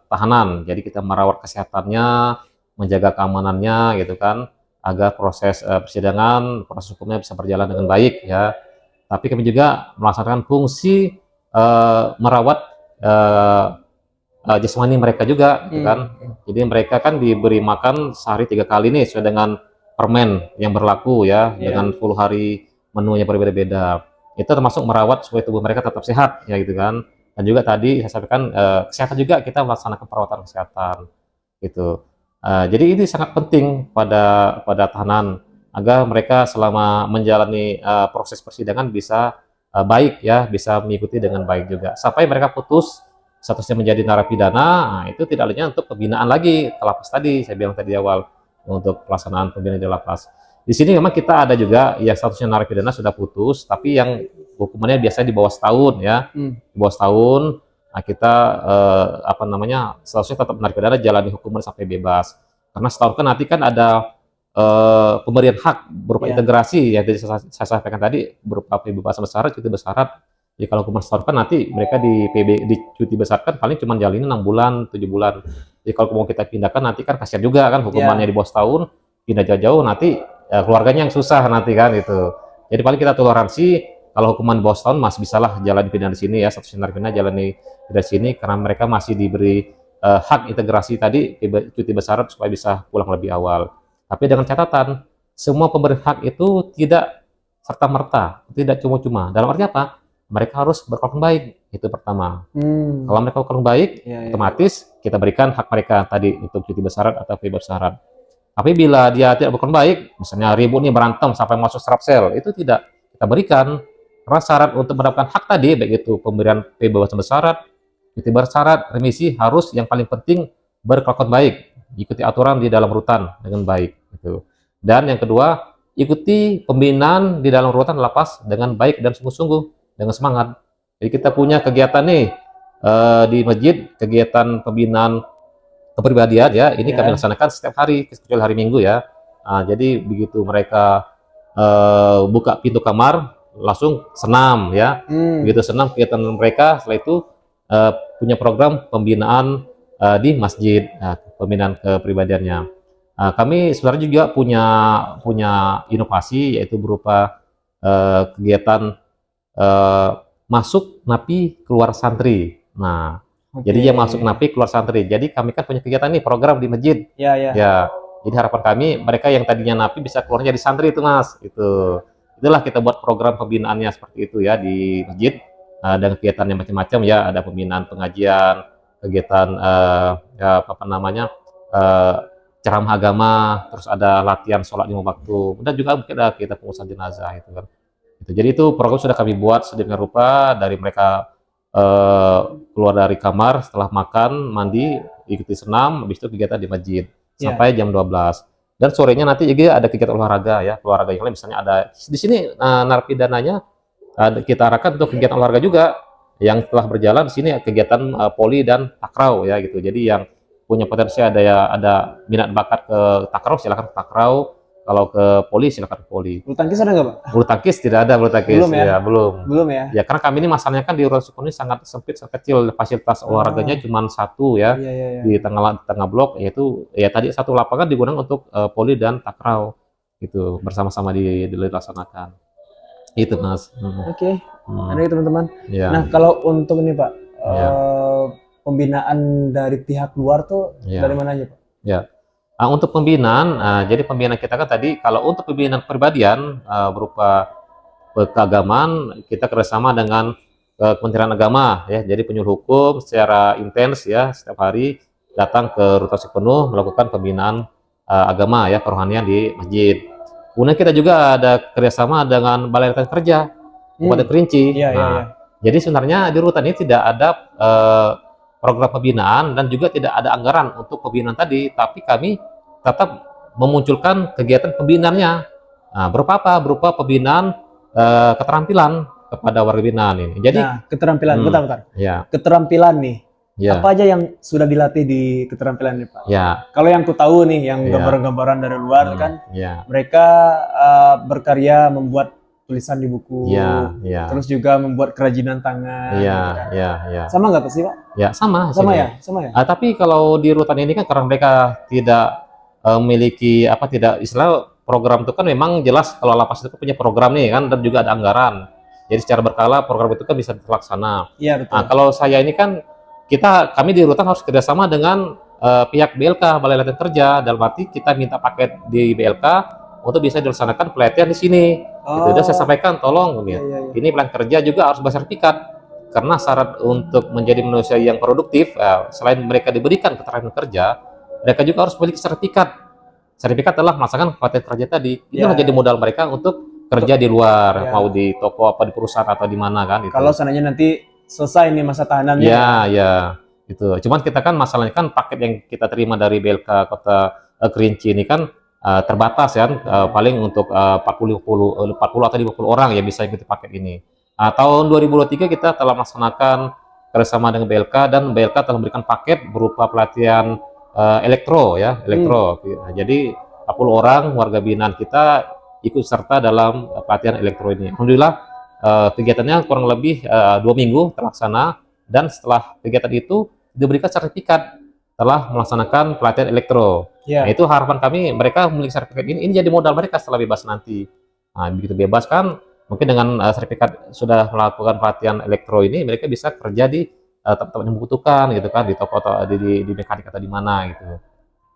tahanan. Jadi kita merawat kesehatannya, menjaga keamanannya gitu kan, agar proses persidangan, proses hukumnya bisa berjalan dengan baik ya. Tapi kami juga melaksanakan fungsi merawat jasmani mereka juga gitu kan. Jadi mereka kan diberi makan sehari 3 kali nih sesuai dengan permen yang berlaku ya, dengan 10 hari menunya berbeda-beda. Itu termasuk merawat supaya tubuh mereka tetap sehat ya gitu kan. Dan juga tadi saya sampaikan kesehatan juga, kita melaksanakan perawatan kesehatan gitu. Jadi ini sangat penting pada tahanan agar mereka selama menjalani proses persidangan bisa baik ya, bisa mengikuti dengan baik juga. Sampai mereka putus statusnya menjadi narapidana, nah itu tidak lainnya untuk pembinaan lagi ke lapas tadi, saya bilang tadi awal, untuk pelaksanaan pembinaan di lapas. Di sini memang kita ada juga yang statusnya narapidana sudah putus, tapi yang hukumannya biasanya di bawah setahun ya, di bawah setahun. Nah, kita statusnya tetap narapidana, jalani hukuman sampai bebas. Karena setahun kan nanti kan ada pemberian hak berupa integrasi ya, jadi saya sampaikan tadi, berupa pembebasan bersyarat, cuti bersyarat. Jadi kalau hukuman setahun kan nanti mereka di cuti bersyarat kan paling cuma jalanin 6 bulan, 7 bulan. Jadi kalau mau kita pindahkan nanti kan kasihan juga kan, hukumannya di bawah setahun, pindah jauh-jauh nanti keluarganya yang susah nanti kan itu. Jadi paling kita toleransi kalau hukuman di bawah setahun masih bisalah jalan pindah di sini ya, status narapidana jalani di sini karena mereka masih diberi hak integrasi tadi, cuti bersyarat supaya bisa pulang lebih awal. Tapi dengan catatan, semua pemberi hak itu tidak serta-merta, tidak cuma-cuma. Dalam arti apa? Mereka harus berkelakuan baik, itu pertama. Kalau mereka berkelakuan baik, otomatis kita berikan hak mereka tadi untuk cuti bersyarat atau bebas bersyarat. Tapi bila dia tidak berkelakuan baik, misalnya ribut nih, berantem sampai masuk strapsel, itu tidak kita berikan. Karena syarat untuk mendapatkan hak tadi, baik itu pemberian pembebasan bersyarat, cuti bersyarat, remisi, harus yang paling penting berkelakuan baik, ikuti aturan di dalam rutan dengan baik. Gitu. Dan yang kedua, ikuti pembinaan di dalam rutan lapas dengan baik dan sungguh-sungguh, dengan semangat. Jadi kita punya kegiatan nih di masjid, kegiatan pembinaan kepribadian ya, ini kami laksanakan setiap hari, kecuali hari Minggu ya. Jadi begitu mereka buka pintu kamar, langsung senam ya. Begitu senam kegiatan mereka, setelah itu punya program pembinaan di masjid, pembinaan kepribadiannya. Kami sebenarnya juga punya inovasi, yaitu berupa kegiatan masuk napi keluar santri. Nah, jadi dia masuk napi keluar santri. Jadi kami kan punya kegiatan nih, program di masjid. Ya. Jadi harapan kami mereka yang tadinya napi bisa keluarnya di santri itu Mas. Itulah kita buat program pembinaannya seperti itu ya di masjid. Dan kegiatannya macam-macam ya, ada pembinaan pengajian, kegiatan ceramah agama, terus ada latihan sholat 5 waktu, dan juga mungkin ada kita pengurusan jenazah itu kan. Jadi itu program sudah kami buat sedemikian rupa, dari mereka keluar dari kamar setelah makan, mandi, ikuti senam, habis itu kegiatan di masjid sampai jam 12. Dan sorenya nanti juga ada kegiatan olahraga ya, olahraga yang lain, misalnya ada di sini narapidananya kita arahkan untuk kegiatan olahraga juga yang telah berjalan di sini, kegiatan poli dan takraw ya gitu. Jadi yang punya potensi ada minat bakat ke takraw, silakan ke takraw. Kalau ke poli silakan ke poli. Bulu tangkis ada nggak Pak? Bulu tangkis tidak ada, bulu tangkis. Belum ya? Belum ya? Ya karena kami ini masalahnya kan di ruang suku ini sangat sempit, sangat kecil, fasilitas olahraganya cuma satu ya. Di tengah blok, yaitu ya tadi satu lapangan digunakan untuk poli dan takraw. Itu bersama-sama dilaksanakan. Itu Mas. Oke, Hmm. ada ya teman-teman. Ya, Nah, kalau untuk ini Pak, ya, pembinaan dari pihak luar tuh ya, dari mana aja Pak? ya. Untuk pembinaan, jadi pembinaan kita kan tadi, kalau untuk pembinaan kepribadian berupa keagamaan, kita kerjasama dengan Kementerian Agama ya. Jadi penyuluh hukum secara intens ya, setiap hari datang ke rotasi penuh melakukan pembinaan agama ya, kerohanian di masjid. Kemudian kita juga ada kerjasama dengan Balai Latihan Kerja Kabupaten Kerinci. Iya, iya, iya. Nah, jadi sebenarnya di rutan ini tidak ada program pembinaan dan juga tidak ada anggaran untuk pembinaan tadi, tapi kami tetap memunculkan kegiatan pembinaannya. Nah, berupa apa? Berupa pembinaan keterampilan kepada warga binaan ini. Jadi, Nah, keterampilan, bentar. ya, Keterampilan nih, ya, apa aja yang sudah dilatih di keterampilan ini Pak? ya, Kalau yang ku tahu nih, yang ya, gambaran-gambaran dari luar kan, ya, mereka berkarya membuat tulisan di buku, ya, ya, terus juga membuat kerajinan tangan, ya, gitu kan. ya, ya, Sama nggak sih Pak? ya, sama Sama sini. ya, sama ya. Tapi kalau di rutan ini kan karena mereka tidak memiliki apa, tidak istilah program itu kan memang jelas kalau lapas itu punya program nih kan, dan juga ada anggaran. Jadi secara berkala program itu kan bisa terlaksana. Iya betul. Nah, kalau saya ini kan kami di rutan harus kerjasama dengan pihak BLK Balai Latihan Kerja, dalam arti kita minta paket di BLK untuk bisa dilaksanakan pelatihan di sini. Itu udah saya sampaikan, tolong Iya, iya, iya. ini pelatihan kerja juga harus bersertifikat, karena syarat untuk menjadi manusia yang produktif selain mereka diberikan keterampilan kerja, mereka juga harus memiliki sertifikat. Sertifikat telah melaksanakan pelatihan kerja tadi. Itu Ya. menjadi modal mereka untuk kerja di luar, Ya. mau di toko apa, di perusahaan atau di mana kan. Itu. Kalau seandainya nanti selesai nih masa tahanannya. Ya, ya, itu. Cuman kita kan masalahnya kan paket yang kita terima dari BLK Kota Kerinci ini kan terbatas ya, paling untuk 40 atau 50 orang ya bisa ikuti paket ini. Tahun 2023 kita telah melaksanakan bersama dengan BLK, dan BLK telah memberikan paket berupa pelatihan elektro ya, elektro. Nah, jadi 40 orang warga binaan kita ikut serta dalam pelatihan elektro ini. Alhamdulillah kegiatannya kurang lebih 2 minggu terlaksana, dan setelah kegiatan itu diberikan sertifikat telah melaksanakan pelatihan elektro. Ya. Nah, itu harapan kami mereka memiliki sertifikat ini jadi modal mereka setelah bebas nanti. Nah, begitu bebas kan, mungkin dengan sertifikat sudah melakukan pelatihan elektro ini, mereka bisa kerja di tempat-tempat yang membutuhkan gitu kan, di toko atau di mekanik atau di mana gitu.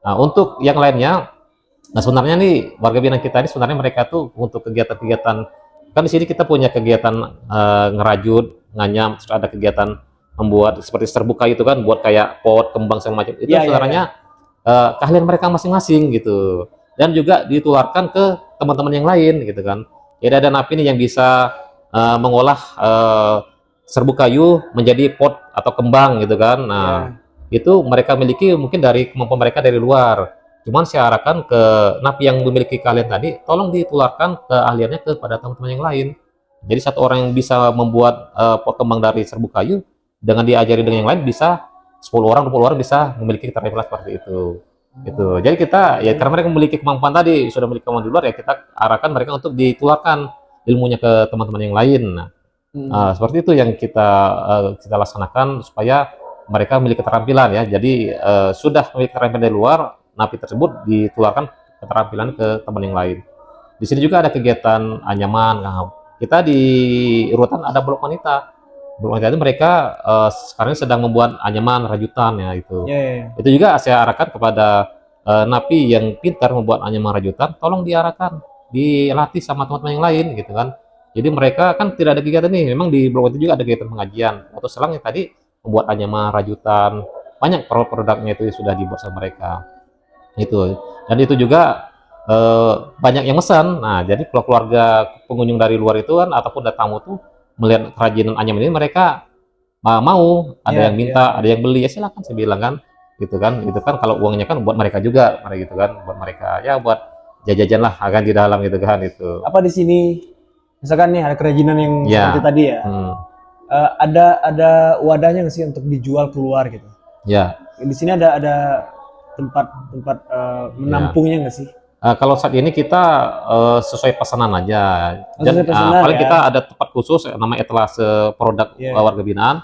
Nah, untuk yang lainnya, nah sebenarnya nih warga binaan kita ini sebenarnya mereka tuh untuk kegiatan-kegiatan, kan di sini kita punya kegiatan ngerajut, nganyam, terus ada kegiatan membuat seperti terbuka itu kan, buat kayak pot, kembang segala macam. Itu sebenarnya keahlian mereka masing-masing gitu. Dan juga ditularkan ke teman-teman yang lain gitu kan. Jadi ada napi nih yang bisa mengolah serbu kayu menjadi pot atau kembang gitu kan. Nah, itu mereka miliki mungkin dari kemampuan mereka dari luar. Cuman saya arahkan ke napi yang memiliki keahlian tadi, tolong ditularkan keahliannya kepada teman-teman yang lain. Jadi satu orang yang bisa membuat pot kembang dari serbu kayu, dengan diajari dengan yang lain bisa 10 orang, 20 orang bisa memiliki keterampilan seperti itu. Gitu. Jadi kita ya karena mereka memiliki kemampuan tadi, sudah memiliki kemampuan di luar, ya kita arahkan mereka untuk ditularkan ilmunya ke teman-teman yang lain. Nah, seperti itu yang kita laksanakan supaya mereka memiliki keterampilan ya. Jadi sudah memiliki keterampilan dari luar, napi tersebut ditularkan keterampilan ke teman yang lain. Di sini juga ada kegiatan anyaman. Nah, kita di rutan ada blok wanita. Blok wanita itu mereka sekarang sedang membuat anyaman rajutan ya itu. Itu juga saya arahkan kepada napi yang pintar membuat anyaman rajutan, tolong diarahkan, dilatih sama teman-teman yang lain gitu kan. Jadi mereka kan tidak ada kegiatan nih, memang di blok itu juga ada kegiatan pengajian. Atau selang yang tadi membuat anyaman rajutan, banyak produk-produknya itu sudah dibuat sama mereka. Itu. Dan itu juga banyak yang pesan. Nah, jadi kalau keluarga pengunjung dari luar itu kan ataupun ada tamu tuh melihat kerajinan anyaman ini, mereka mau, ada yang minta, ada yang beli, ya silakan saya bilang kan. Gitu kan. Itu kan kalau uangnya kan buat mereka juga, gitu kan, buat mereka ya buat jajan lah akan di dalam gitu kan itu. Apa di sini misalkan nih ada kerajinan yang seperti tadi ya, ada wadahnya nggak sih untuk dijual keluar gitu? Ya. Di sini ada tempat menampungnya nggak sih? Kalau saat ini kita sesuai pesanan aja. Dan paling kita ada tempat khusus namanya etalase produk warga binaan.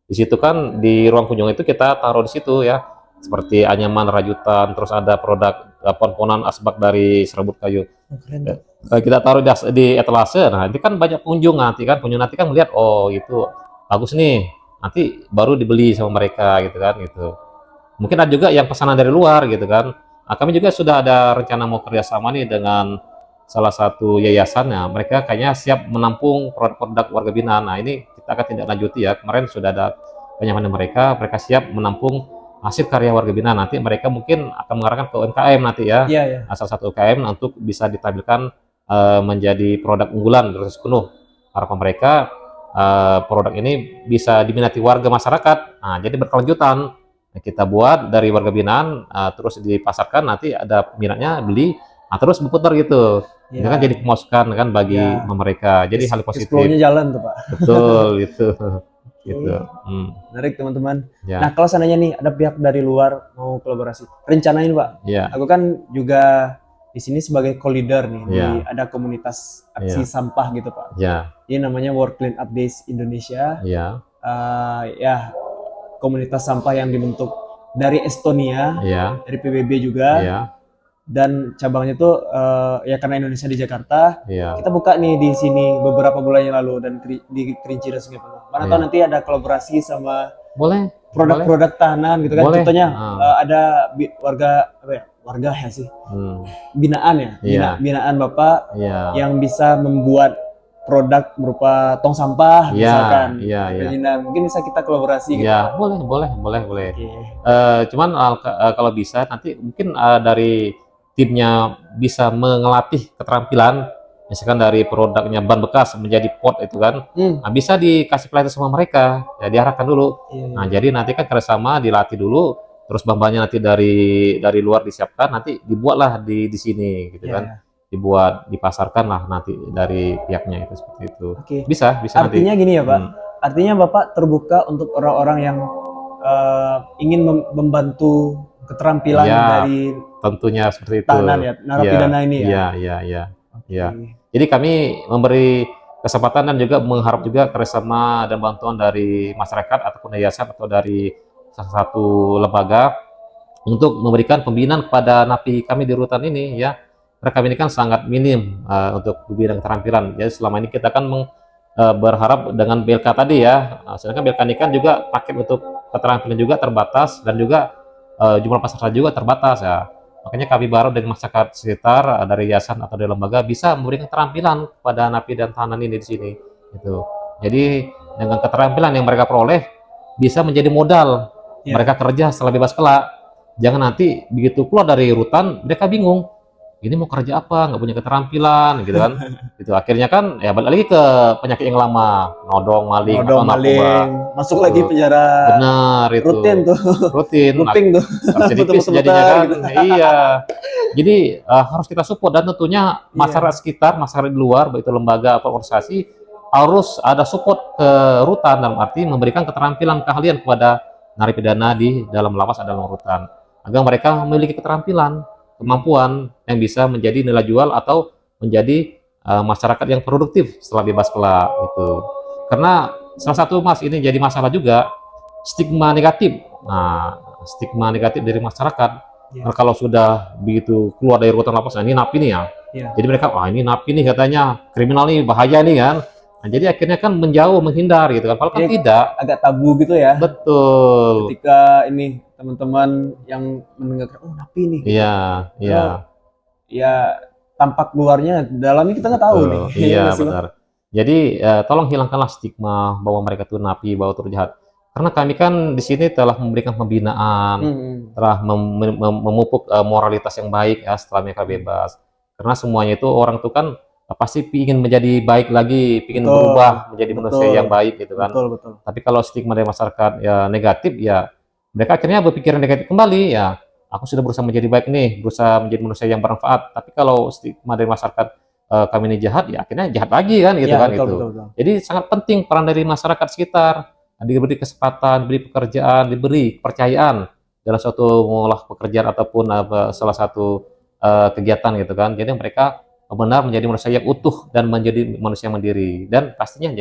Di situ kan di ruang kunjungan itu kita taruh di situ ya, seperti anyaman rajutan, terus ada produk pohon-pohonan asbak dari serabut kayu. Oh, keren tuh. Kita taruh di etalase. Nah, nanti kan banyak pengunjung pengunjung nanti kan melihat, oh itu bagus nih. Nanti baru dibeli sama mereka gitu kan gitu. Mungkin ada juga yang pesanan dari luar gitu kan. Nah, kami juga sudah ada rencana mau kerjasama nih dengan salah satu yayasan. Nah, mereka kayaknya siap menampung produk-produk warga binaan. Nah, ini kita akan tindak lanjuti ya. Kemarin sudah ada penyampaian mereka siap menampung hasil karya warga binaan. Nanti mereka mungkin akan mengarahkan ke UMKM nanti ya. Iya, iya. Asal satu UMKM untuk bisa ditampilkan menjadi produk unggulan terus penuh. Harapan mereka produk ini bisa diminati warga masyarakat. Nah, jadi berkelanjutan. Nah, kita buat dari warga binaan terus dipasarkan, nanti ada minatnya beli, nah, terus berputar gitu. Itu kan jadi pemasukan kan bagi mereka. Jadi hal positif. Flow-nya jalan tuh, Pak. Betul gitu. Gitu. Menarik teman-teman. Ya. Nah, kalau seandainya nih ada pihak dari luar mau kolaborasi, rencanain Pak. Ya. Aku kan juga di sini sebagai co-leader nih, Ya. ada komunitas aksi sampah gitu Pak. Ya. Ini namanya World Clean Up Days Indonesia. Ya. Ya, komunitas sampah yang dibentuk dari Estonia, Ya. dari PBB juga. Ya. Dan cabangnya tuh ya karena Indonesia di Jakarta, Ya. kita buka nih di sini beberapa bulan yang lalu dan di Kerinci dan Sungai Penuh. Mana tahu nanti ada kolaborasi sama Boleh. produk-produk tahanan gitu kan. Boleh. Contohnya ada warga apa ya? Warga ya sih. Binaan ya. Binaan Bapak yang bisa membuat produk berupa tong sampah misalkan. Mungkin bisa kita kolaborasi gitu. Ya, boleh. Cuman kalau bisa nanti mungkin dari timnya bisa mengelatih keterampilan, misalkan dari produknya ban bekas menjadi pot itu kan, nah, bisa dikasih pelatihan sama mereka, ya diarahkan dulu. Nah, jadi nanti kan kerjasama dilatih dulu, terus bahan-bahannya nanti dari luar disiapkan, nanti dibuatlah di sini gitu kan, dibuat dipasarkan lah nanti dari pihaknya itu seperti itu. Bisa artinya nanti. Gini ya Pak, artinya Bapak terbuka untuk orang-orang yang ingin membantu keterampilan dari tentunya seperti itu. Tahanan ya, narapidana ini ya. Iya. Jadi kami memberi kesempatan dan juga mengharap juga kerjasama dan bantuan dari masyarakat ataupun yayasan atau dari salah satu lembaga untuk memberikan pembinaan kepada napi kami di rutan ini ya. Karena kami ini kan sangat minim untuk bidang keterampilan. Jadi selama ini kita kan berharap dengan BLK tadi ya. Sedangkan BLK ini kan juga paket untuk keterampilan juga terbatas dan juga jumlah peserta juga terbatas ya. Makanya kami baru dari masyarakat sekitar dari yayasan atau dari lembaga bisa memberikan keterampilan kepada napi dan tahanan ini di sini gitu. Jadi dengan keterampilan yang mereka peroleh bisa menjadi modal mereka kerja setelah bebas kelak. Jangan nanti begitu keluar dari rutan mereka bingung. Ini mau kerja apa, nggak punya keterampilan gitu kan. Gitu. Akhirnya kan ya balik lagi ke penyakit yang lama, nodong, maling, masuk lagi penjara. Benar itu. Rutin. Looping tuh. Tipis jadinya kan. Gitu. Iya. Jadi harus kita support dan tentunya masyarakat sekitar, masyarakat di luar, baik itu lembaga atau organisasi harus ada support ke rutan dalam arti memberikan keterampilan keahlian kepada narapidana di dalam lapas atau dalam rutan agar mereka memiliki keterampilan kemampuan yang bisa menjadi nilai jual atau menjadi masyarakat yang produktif setelah bebas kelak itu. Karena salah satu ini jadi masalah juga stigma negatif. Nah, stigma negatif dari masyarakat. Nah, kalau sudah begitu keluar dari rutan lapas, nah ini napi nih ya. Jadi mereka, wah ini napi nih katanya, kriminal nih, bahaya nih kan. Nah, jadi akhirnya kan menjauh, menghindar gitu kan. Kalau kan tidak. Agak tabu gitu ya. Betul. Ketika ini teman-teman yang mendengar, oh napi nih. Iya. Ya tampak luarnya, dalamnya kita nggak tahu nih. Iya benar. Jadi tolong hilangkanlah stigma bahwa mereka itu napi, bahwa itu jahat. Karena kami kan di sini telah memberikan pembinaan, telah memupuk moralitas yang baik ya setelah mereka bebas. Karena semuanya itu orang itu kan pasti ingin menjadi baik lagi, ingin berubah menjadi manusia yang baik gitu kan. Betul. Tapi kalau stigma dari masyarakat ya negatif ya mereka akhirnya berpikiran negatif kembali ya. Aku sudah berusaha menjadi baik nih, berusaha menjadi manusia yang bermanfaat. Tapi kalau stigma dari masyarakat kami ini jahat ya akhirnya jahat lagi kan gitu kan. Betul. Jadi sangat penting peran dari masyarakat sekitar, diberi kesempatan, diberi pekerjaan, diberi kepercayaan dalam suatu mengolah pekerjaan ataupun salah satu kegiatan gitu kan. Jadi mereka benar menjadi manusia yang utuh dan menjadi manusia yang mandiri dan pastinya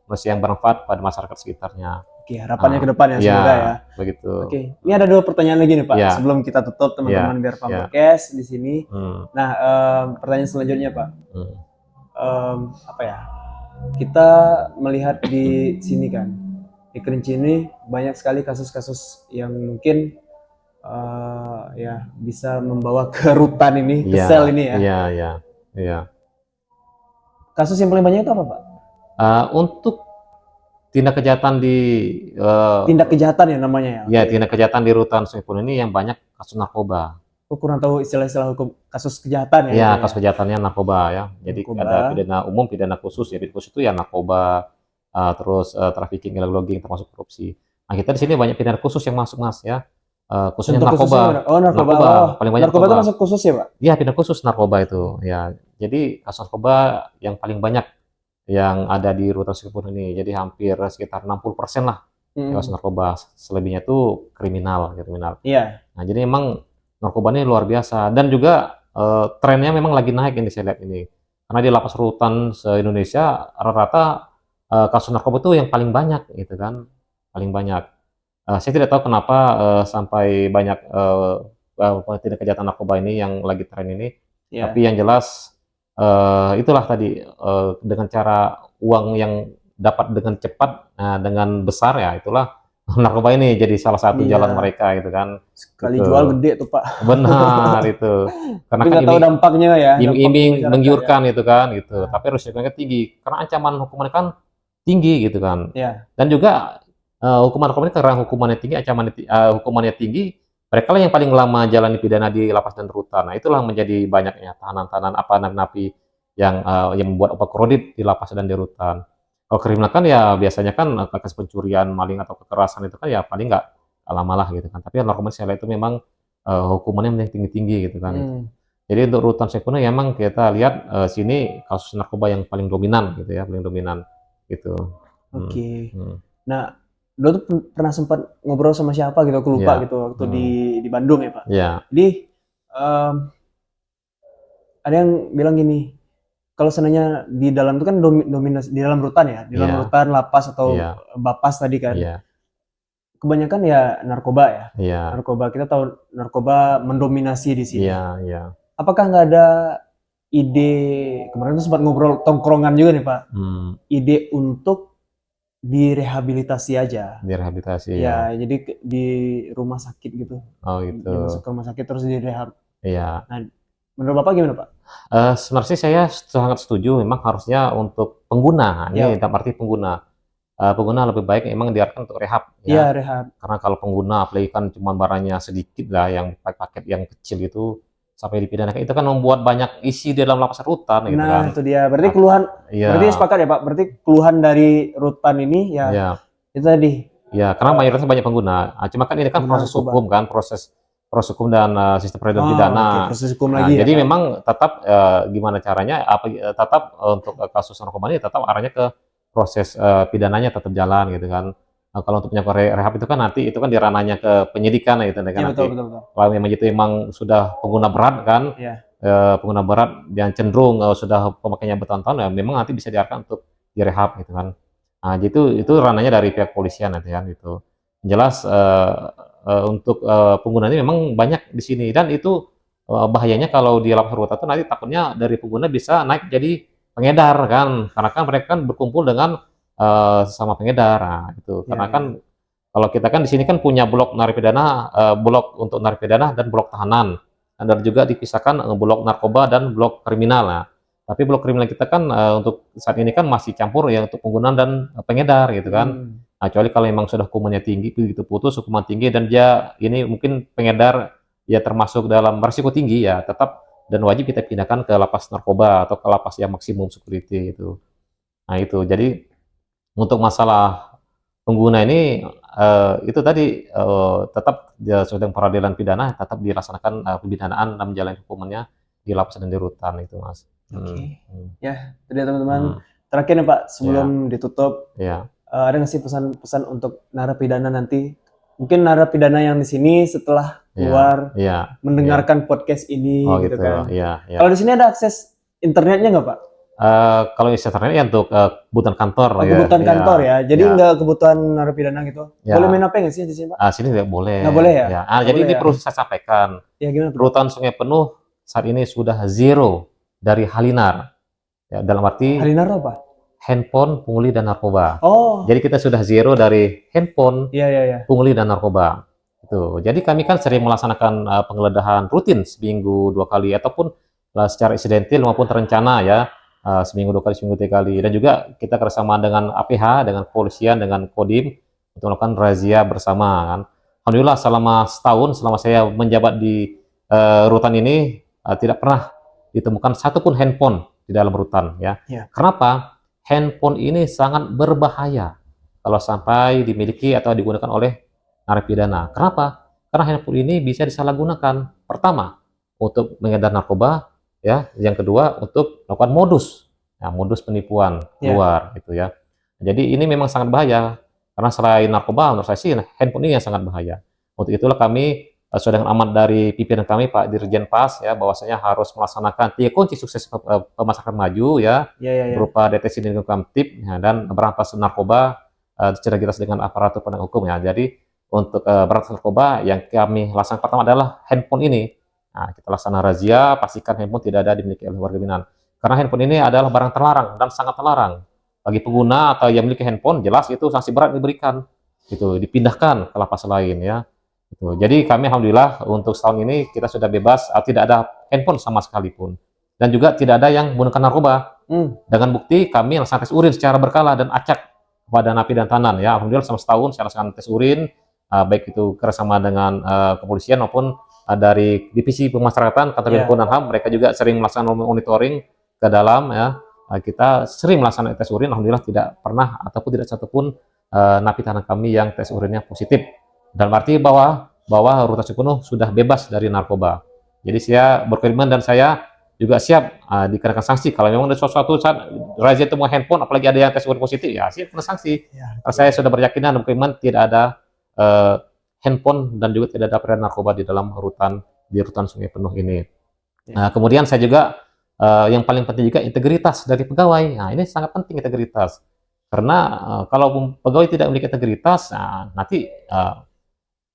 manusia yang bermanfaat pada masyarakat sekitarnya. Oke, harapannya ke depan ya, Iya, semoga ya. begitu. Oke, ini ada 2 pertanyaan lagi nih Pak, Iya. sebelum kita tutup teman-teman Biar Paham Iya. Podcast di sini. Hmm, Nah, pertanyaan selanjutnya Pak, hmm. apa ya? Kita melihat di sini kan, di Kerinci ini banyak sekali kasus-kasus yang mungkin ya bisa membawa ke rutan ini, ke Iya, sel ini ya. iya. Kasus yang paling banyak itu apa Pak? Untuk tindak kejahatan di Tindak kejahatan ya namanya ya? ya tindak kejahatan di rutan Sungai Penuh ini yang banyak kasus narkoba. Aku kurang tahu istilah-istilah hukum kasus kejahatan ya. Iya, itu kasus kejahatannya narkoba ya. Jadi Narkoba. ada pidana umum, pidana khusus. Ya, pidana khusus itu ya narkoba, terus trafficking, illegal logging, termasuk korupsi. Nah, kita di sini banyak pidana khusus yang masuk Mas ya. Khususnya Contoh khususnya narkoba. mana? Oh, narkoba. Narkoba, Oh, paling banyak narkoba itu masuk khusus ya, Pak? Iya, pidana khusus narkoba itu. Ya, jadi kasus narkoba yang paling banyak yang ada di rutan Sungai Penuh ini. Jadi hampir sekitar 60% lah kasus narkoba. Selebihnya itu kriminal. Iya. Nah, jadi memang narkoba ini luar biasa dan juga trennya memang lagi naik ini saya lihat ini. Karena di lapas rutan se-Indonesia rata-rata kasus narkoba itu yang paling banyak gitu kan. Paling banyak. Saya tidak tahu kenapa sampai banyak tindak kejahatan narkoba ini yang lagi tren ini. Iya. Tapi yang jelas itulah tadi dengan cara uang yang dapat dengan cepat, dengan besar ya itulah narkoba ini jadi salah satu Iya. jalan mereka gitu kan. Sekali Gitu. jual gede tuh, Pak. Benar itu. Karena Tapi kan nggak tahu dampaknya ya. iming menggiurkan itu kan gitu. Nah. Tapi risikonya tinggi karena ancaman hukumannya kan tinggi gitu kan. Iya. Dan juga hukuman ini karena hukumannya tinggi, hukumannya tinggi, mereka lah yang paling lama jalani pidana di lapas dan rutan. Nah, itulah menjadi banyaknya tahanan-tahanan napi yang membuat overcrowded di lapas dan di rutan. Kalau kriminal kan ya biasanya kan kasus pencurian, maling atau kekerasan itu kan ya paling nggak lama lah gitu kan. Tapi narkoba saya lihat itu memang hukumannya yang tinggi-tinggi gitu kan. Jadi untuk rutan Sungai ya memang kita lihat sini kasus narkoba yang paling dominan gitu ya, paling dominan gitu. Oke. Nah, dulu tuh pernah sempat ngobrol sama siapa gitu, aku lupa gitu waktu di Bandung ya Pak. Iya. Jadi ada yang bilang gini, kalau seandainya di dalam itu kan dominasi di dalam rutan ya, di dalam rutan, lapas atau bapas tadi kan. Kebanyakan ya narkoba ya. Narkoba, kita tahu narkoba mendominasi di sini. Apakah nggak ada ide, kemarin tuh sempat ngobrol tongkrongan juga nih Pak, ide untuk direhabilitasi aja. Direhabilitasi ya. Jadi di rumah sakit gitu. Oh gitu. Masuk ke rumah sakit terus direhab. Iya. Nah, menurut Bapak gimana Pak? Sebenarnya saya sangat setuju, memang harusnya untuk pengguna, ini dalam arti pengguna. Pengguna lebih baik memang diarahkan untuk rehab. Iya, rehab. Karena kalau pengguna, apalagi kan cuma barangnya sedikit lah, yang paket yang kecil itu, sampai dipidanakan, itu kan membuat banyak isi di dalam lapas rutan gitu kan. Nah, itu dia. Berarti keluhan, berarti sepakat ya Pak, berarti keluhan dari rutan ini ya itu tadi. Ya, karena mayoritasnya banyak pengguna. Cuma kan ini kan proses hukum kan, proses hukum dan sistem peradilan pidana. Proses hukum lagi jadi ya, memang tetap gimana caranya, tetap untuk kasus narkoba ini tetap arahnya ke proses pidananya tetap jalan gitu kan. Kalau untuk penyakit rehab itu kan nanti itu kan di ranahnya ke penyidikan gitu kan. Iya, Nanti betul. kalau memang itu memang sudah pengguna berat kan, pengguna berat yang cenderung sudah pemakainya bertahun-tahun, ya memang nanti bisa diarahkan untuk direhab gitu kan. Nah, itu ranahnya dari pihak polisian nanti kan gitu. Jelas untuk pengguna ini memang banyak di sini, dan itu bahayanya kalau di lapas rutan itu nanti takutnya dari pengguna bisa naik jadi pengedar kan, karena kan mereka kan berkumpul dengan sama pengedar. Nah, itu karena kan kalau kita kan di sini kan punya blok narapidana, blok untuk narapidana dan blok tahanan, dan juga dipisahkan blok narkoba dan blok kriminal. Nah, tapi blok kriminal kita kan untuk saat ini kan masih campur ya untuk penggunaan dan pengedar gitu kan. Nah, kecuali kalau memang sudah hukumannya tinggi, begitu putus hukuman tinggi dan dia ini mungkin pengedar ya termasuk dalam berisiko tinggi ya, tetap dan wajib kita pindahkan ke lapas narkoba atau ke lapas yang maksimum security itu. Nah, itu jadi untuk masalah pengguna ini itu tadi tetap sesuai dengan peradilan pidana tetap dilaksanakan pembidanaan dan menjalani hukumannya di lapas dan di rutan itu Mas. Oke. Ya, jadi teman-teman terakhir nih Pak sebelum ditutup. Ada nggak sih pesan-pesan untuk narapidana nanti? Mungkin narapidana yang di sini setelah keluar mendengarkan podcast ini gitu kan. Kalau di sini ada akses internetnya nggak Pak? Kalau istilah ya untuk kebutuhan kantor Oh, lah ya. kebutuhan Ya, kantor ya. Jadi ya. nggak kebutuhan narapidana gitu. Ya. Boleh main HP nggak sih di sini, Pak? Sini nggak boleh. Nggak boleh ya? Ya. Nggak Jadi boleh ini ya? perlu saya sampaikan. Ya gimana tuh, Pak? Rutan Sungai Penuh saat ini sudah zero dari Halinar. Ya, dalam arti Halinar apa? handphone, pungli, dan narkoba. Oh, Jadi kita sudah zero dari handphone, iya iya iya. pungli, dan narkoba. Itu. Jadi kami kan sering melaksanakan penggeledahan rutin seminggu 2 kali ataupun secara insidentil maupun terencana ya, seminggu 2 kali, seminggu 3 kali. Dan juga kita kerjasama dengan APH, dengan kepolisian, dengan Kodim untuk melakukan razia bersama kan. Alhamdulillah selama setahun, selama saya menjabat di rutan ini tidak pernah ditemukan satupun handphone di dalam rutan ya. Ya. Kenapa? Handphone ini sangat berbahaya kalau sampai dimiliki atau digunakan oleh narapidana. Kenapa? Karena handphone ini bisa disalahgunakan. Pertama, untuk mengedar narkoba, ya. Yang kedua, untuk melakukan modus, ya, modus penipuan luar, gitu ya. Jadi ini memang sangat bahaya. Karena selain narkoba, menurut saya sih handphone ini yang sangat bahaya. Untuk itulah kami sesuai dengan amat dari pimpinan kami Pak Dirjen Pas ya, bahwasanya harus melaksanakan 3 kunci sukses pemasaran maju ya, berupa deteksi dini kamtip ya, dan berantas narkoba sinergitas dengan aparatur penegak hukum ya. Jadi untuk berantas narkoba yang kami laksanakan pertama adalah handphone ini. Nah, kita laksanakan razia, pastikan handphone tidak ada dimiliki oleh warga binaan. Karena handphone ini adalah barang terlarang dan sangat terlarang bagi pengguna atau yang memiliki handphone, jelas itu sanksi berat diberikan, gitu, dipindahkan ke lapas lain ya. Gitu. Jadi kami alhamdulillah untuk setahun ini kita sudah bebas, tidak ada handphone sama sekalipun. Dan juga tidak ada yang menggunakan narkoba. Dengan bukti kami laksanakan tes urin secara berkala dan acak kepada napi dan tahanan ya. Alhamdulillah selama setahun saya laksanakan tes urin, baik itu kerjasama dengan kepolisian maupun dari divisi pemasyarakatan kantor Bidang Hukum dan HAM, mereka juga sering melaksanakan monitoring ke dalam ya. Kita sering melaksanakan tes urin, alhamdulillah tidak pernah ataupun tidak satupun napi tahanan kami yang tes urinnya positif. Dalam arti bahwa rutan Sungai Penuh sudah bebas dari narkoba. Jadi saya berkomitmen dan saya juga siap dikenakan sanksi kalau memang ada suatu saat razia temuan handphone, apalagi ada yang tes urin positif, ya siap kena sanksi. Karena saya sudah beryakinan dan berkomitmen tidak ada handphone dan juga tidak ada peredaran narkoba di dalam di rutan Sungai Penuh ini. Nah, kemudian saya juga yang paling penting juga integritas dari pegawai. Nah, ini sangat penting integritas. Karena kalau pegawai tidak memiliki integritas, nanti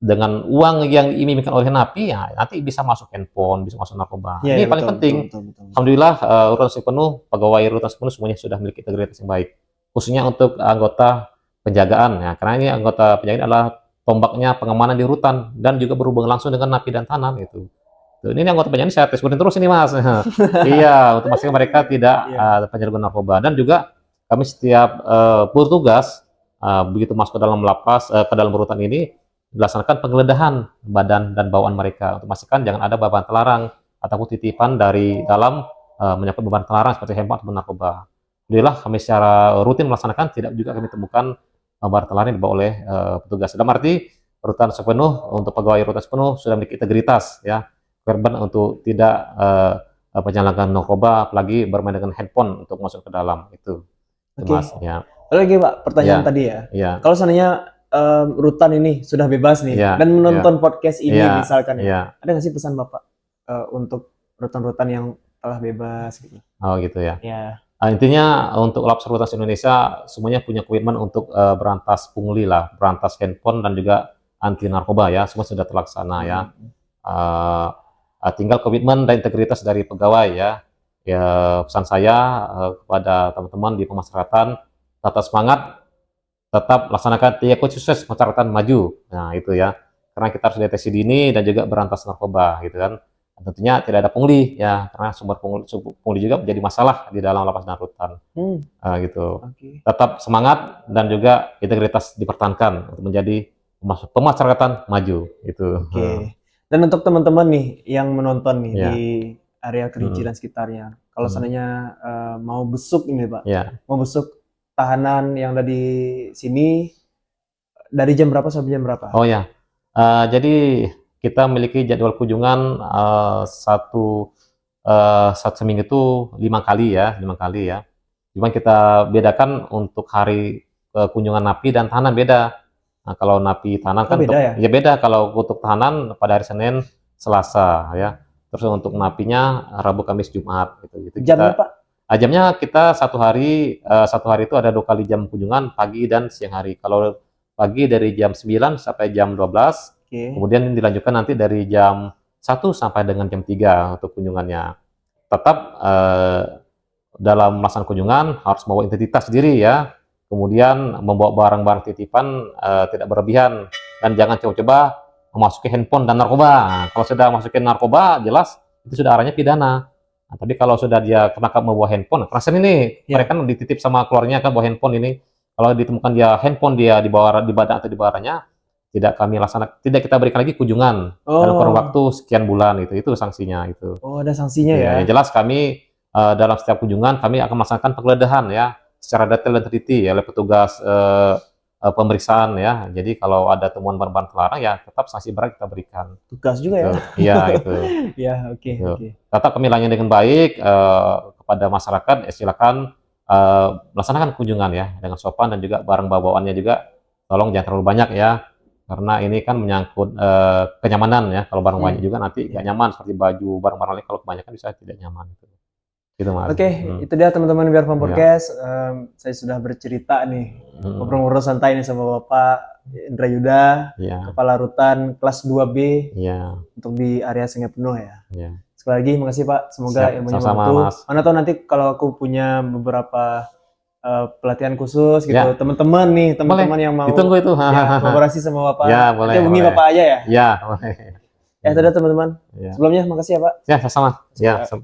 dengan uang yang diiming-imingkan oleh napi, ya nanti bisa masuk handphone, bisa masuk narkoba. Ini paling penting. Betul. Alhamdulillah rutan Sungai Penuh, pegawai rutan Sungai Penuh semuanya sudah memiliki integritas yang baik. Khususnya untuk anggota penjagaan, ya, karena ini anggota penjagaan adalah tombaknya pengamanan di rutan dan juga berhubungan langsung dengan napi dan tahanan itu. Ini anggota penjagaan saya tes urin terus ini Mas. Iya, untuk memastikan mereka tidak penyalahgunaan narkoba. Dan juga kami setiap bertugas begitu masuk ke dalam lapas, ke dalam rutan ini dilaksanakan penggeledahan badan dan bawaan mereka untuk memastikan jangan ada barang terlarang ataupun titipan dari dalam menyangkut barang terlarang seperti handphone atau narkoba. Alhamdulillah kami secara rutin melaksanakan, tidak juga kami temukan barang terlarang yang dibawa oleh petugas. Dalam arti rutan sepenuh untuk pegawai rutan sepenuh sudah memiliki integritas ya, korban untuk tidak penyalahgunaan narkoba, apalagi bermain dengan handphone untuk masuk ke dalam itu. Mas, ya. Lagi Pak, pertanyaan tadi ya. Kalau seandainya rutan ini sudah bebas nih dan menonton podcast ini misalkan ada nggak sih pesan Bapak untuk rutan-rutan yang telah bebas gitu? Oh gitu ya. Intinya untuk lapas rutan Indonesia semuanya punya komitmen untuk berantas pungli lah, berantas handphone dan juga anti narkoba ya, semua sudah terlaksana ya. Tinggal komitmen dan integritas dari pegawai ya. Pesan saya kepada teman-teman di pemasyarakatan, tetap semangat, tetap laksanakan 3 kunci sukses pemasarakatan maju. Nah itu ya, karena kita harus deteksi dini dan juga berantas narkoba gitu kan. Dan tentunya tidak ada pungli ya, karena sumber pungli juga menjadi masalah di dalam lapas dan rutan. Gitu. Tetap semangat dan juga integritas dipertahankan untuk menjadi pemasyarakatan maju itu. Dan untuk teman-teman nih yang menonton nih di area Kerinci dan sekitarnya, kalau seandainya mau besuk ini Pak, mau besuk tahanan yang ada di sini, dari jam berapa sampai jam berapa? Oh ya, jadi kita memiliki jadwal kunjungan satu seminggu itu 5 kali ya. Cuma kita bedakan untuk hari kunjungan napi dan tahanan beda. Nah, kalau napi tahanan kan beda ya? Beda. Kalau untuk tahanan pada hari Senin, Selasa ya. Terus untuk napinya Rabu, Kamis, Jumat gitu. Jamnya Pak? Jamnya kita satu hari itu ada 2 kali jam kunjungan, pagi dan siang hari. Kalau pagi dari jam 9 sampai jam 12, Oke. kemudian dilanjutkan nanti dari jam 1 sampai dengan jam 3 untuk kunjungannya. Tetap dalam melaksanakan kunjungan harus membawa identitas diri ya. Kemudian membawa barang-barang titipan tidak berlebihan, dan jangan coba-coba memasuki handphone dan narkoba. Nah, kalau sudah masukin narkoba, jelas itu sudah arahnya pidana. Nah, tapi kalau sudah dia kenapa membawa handphone, kerasan ini, Ya. mereka kan dititip sama keluarganya kan bawa handphone ini. Kalau ditemukan dia handphone dia di bawah di badan atau di barangnya, tidak kita berikan lagi kunjungan dalam kurun Oh, waktu sekian bulan itu sanksinya itu. oh ada sanksinya Ya, ya. yang jelas kami dalam setiap kunjungan kami akan melaksanakan penggeledahan ya secara detail dan teliti ya oleh petugas pemeriksaan ya. Jadi kalau ada temuan barang-barang terlarang ya tetap sanksi berat kita berikan. Tugas juga ya. Gitu. Iya itu. Ya, oke, Gitu. oke. Tetap kami layani dengan baik kepada masyarakat. Silakan melaksanakan kunjungan ya dengan sopan, dan juga barang bawaannya juga tolong jangan terlalu banyak ya. Karena ini kan menyangkut kenyamanan ya. Kalau barang banyak juga nanti nggak nyaman, seperti baju, barang-barang lain kalau kebanyakan bisa tidak nyaman. Gitu Mas. Oke, itu dia teman-teman biar Farm Iya. Podcast. Saya sudah bercerita nih, ngobrol-ngobrol santai nih sama Bapak Indra Yuda, Iya, Kepala Rutan kelas 2B iya, untuk di area Sungai Penuh ya. iya. Sekali lagi makasih Pak, semoga Siap, ilmunya sama-sama, membantu. Mas. Mana tahu nanti kalau aku punya beberapa pelatihan khusus gitu, Ya. teman-teman nih, teman-teman yang mau Ditunggu itu. ya, kolaborasi sama Bapak, Ya, boleh, nanti hubungi boleh. Bapak aja ya. Ya, boleh. Ya, sudah teman-teman. Ya, Sebelumnya makasih ya Pak. ya sama. Ya, Siap.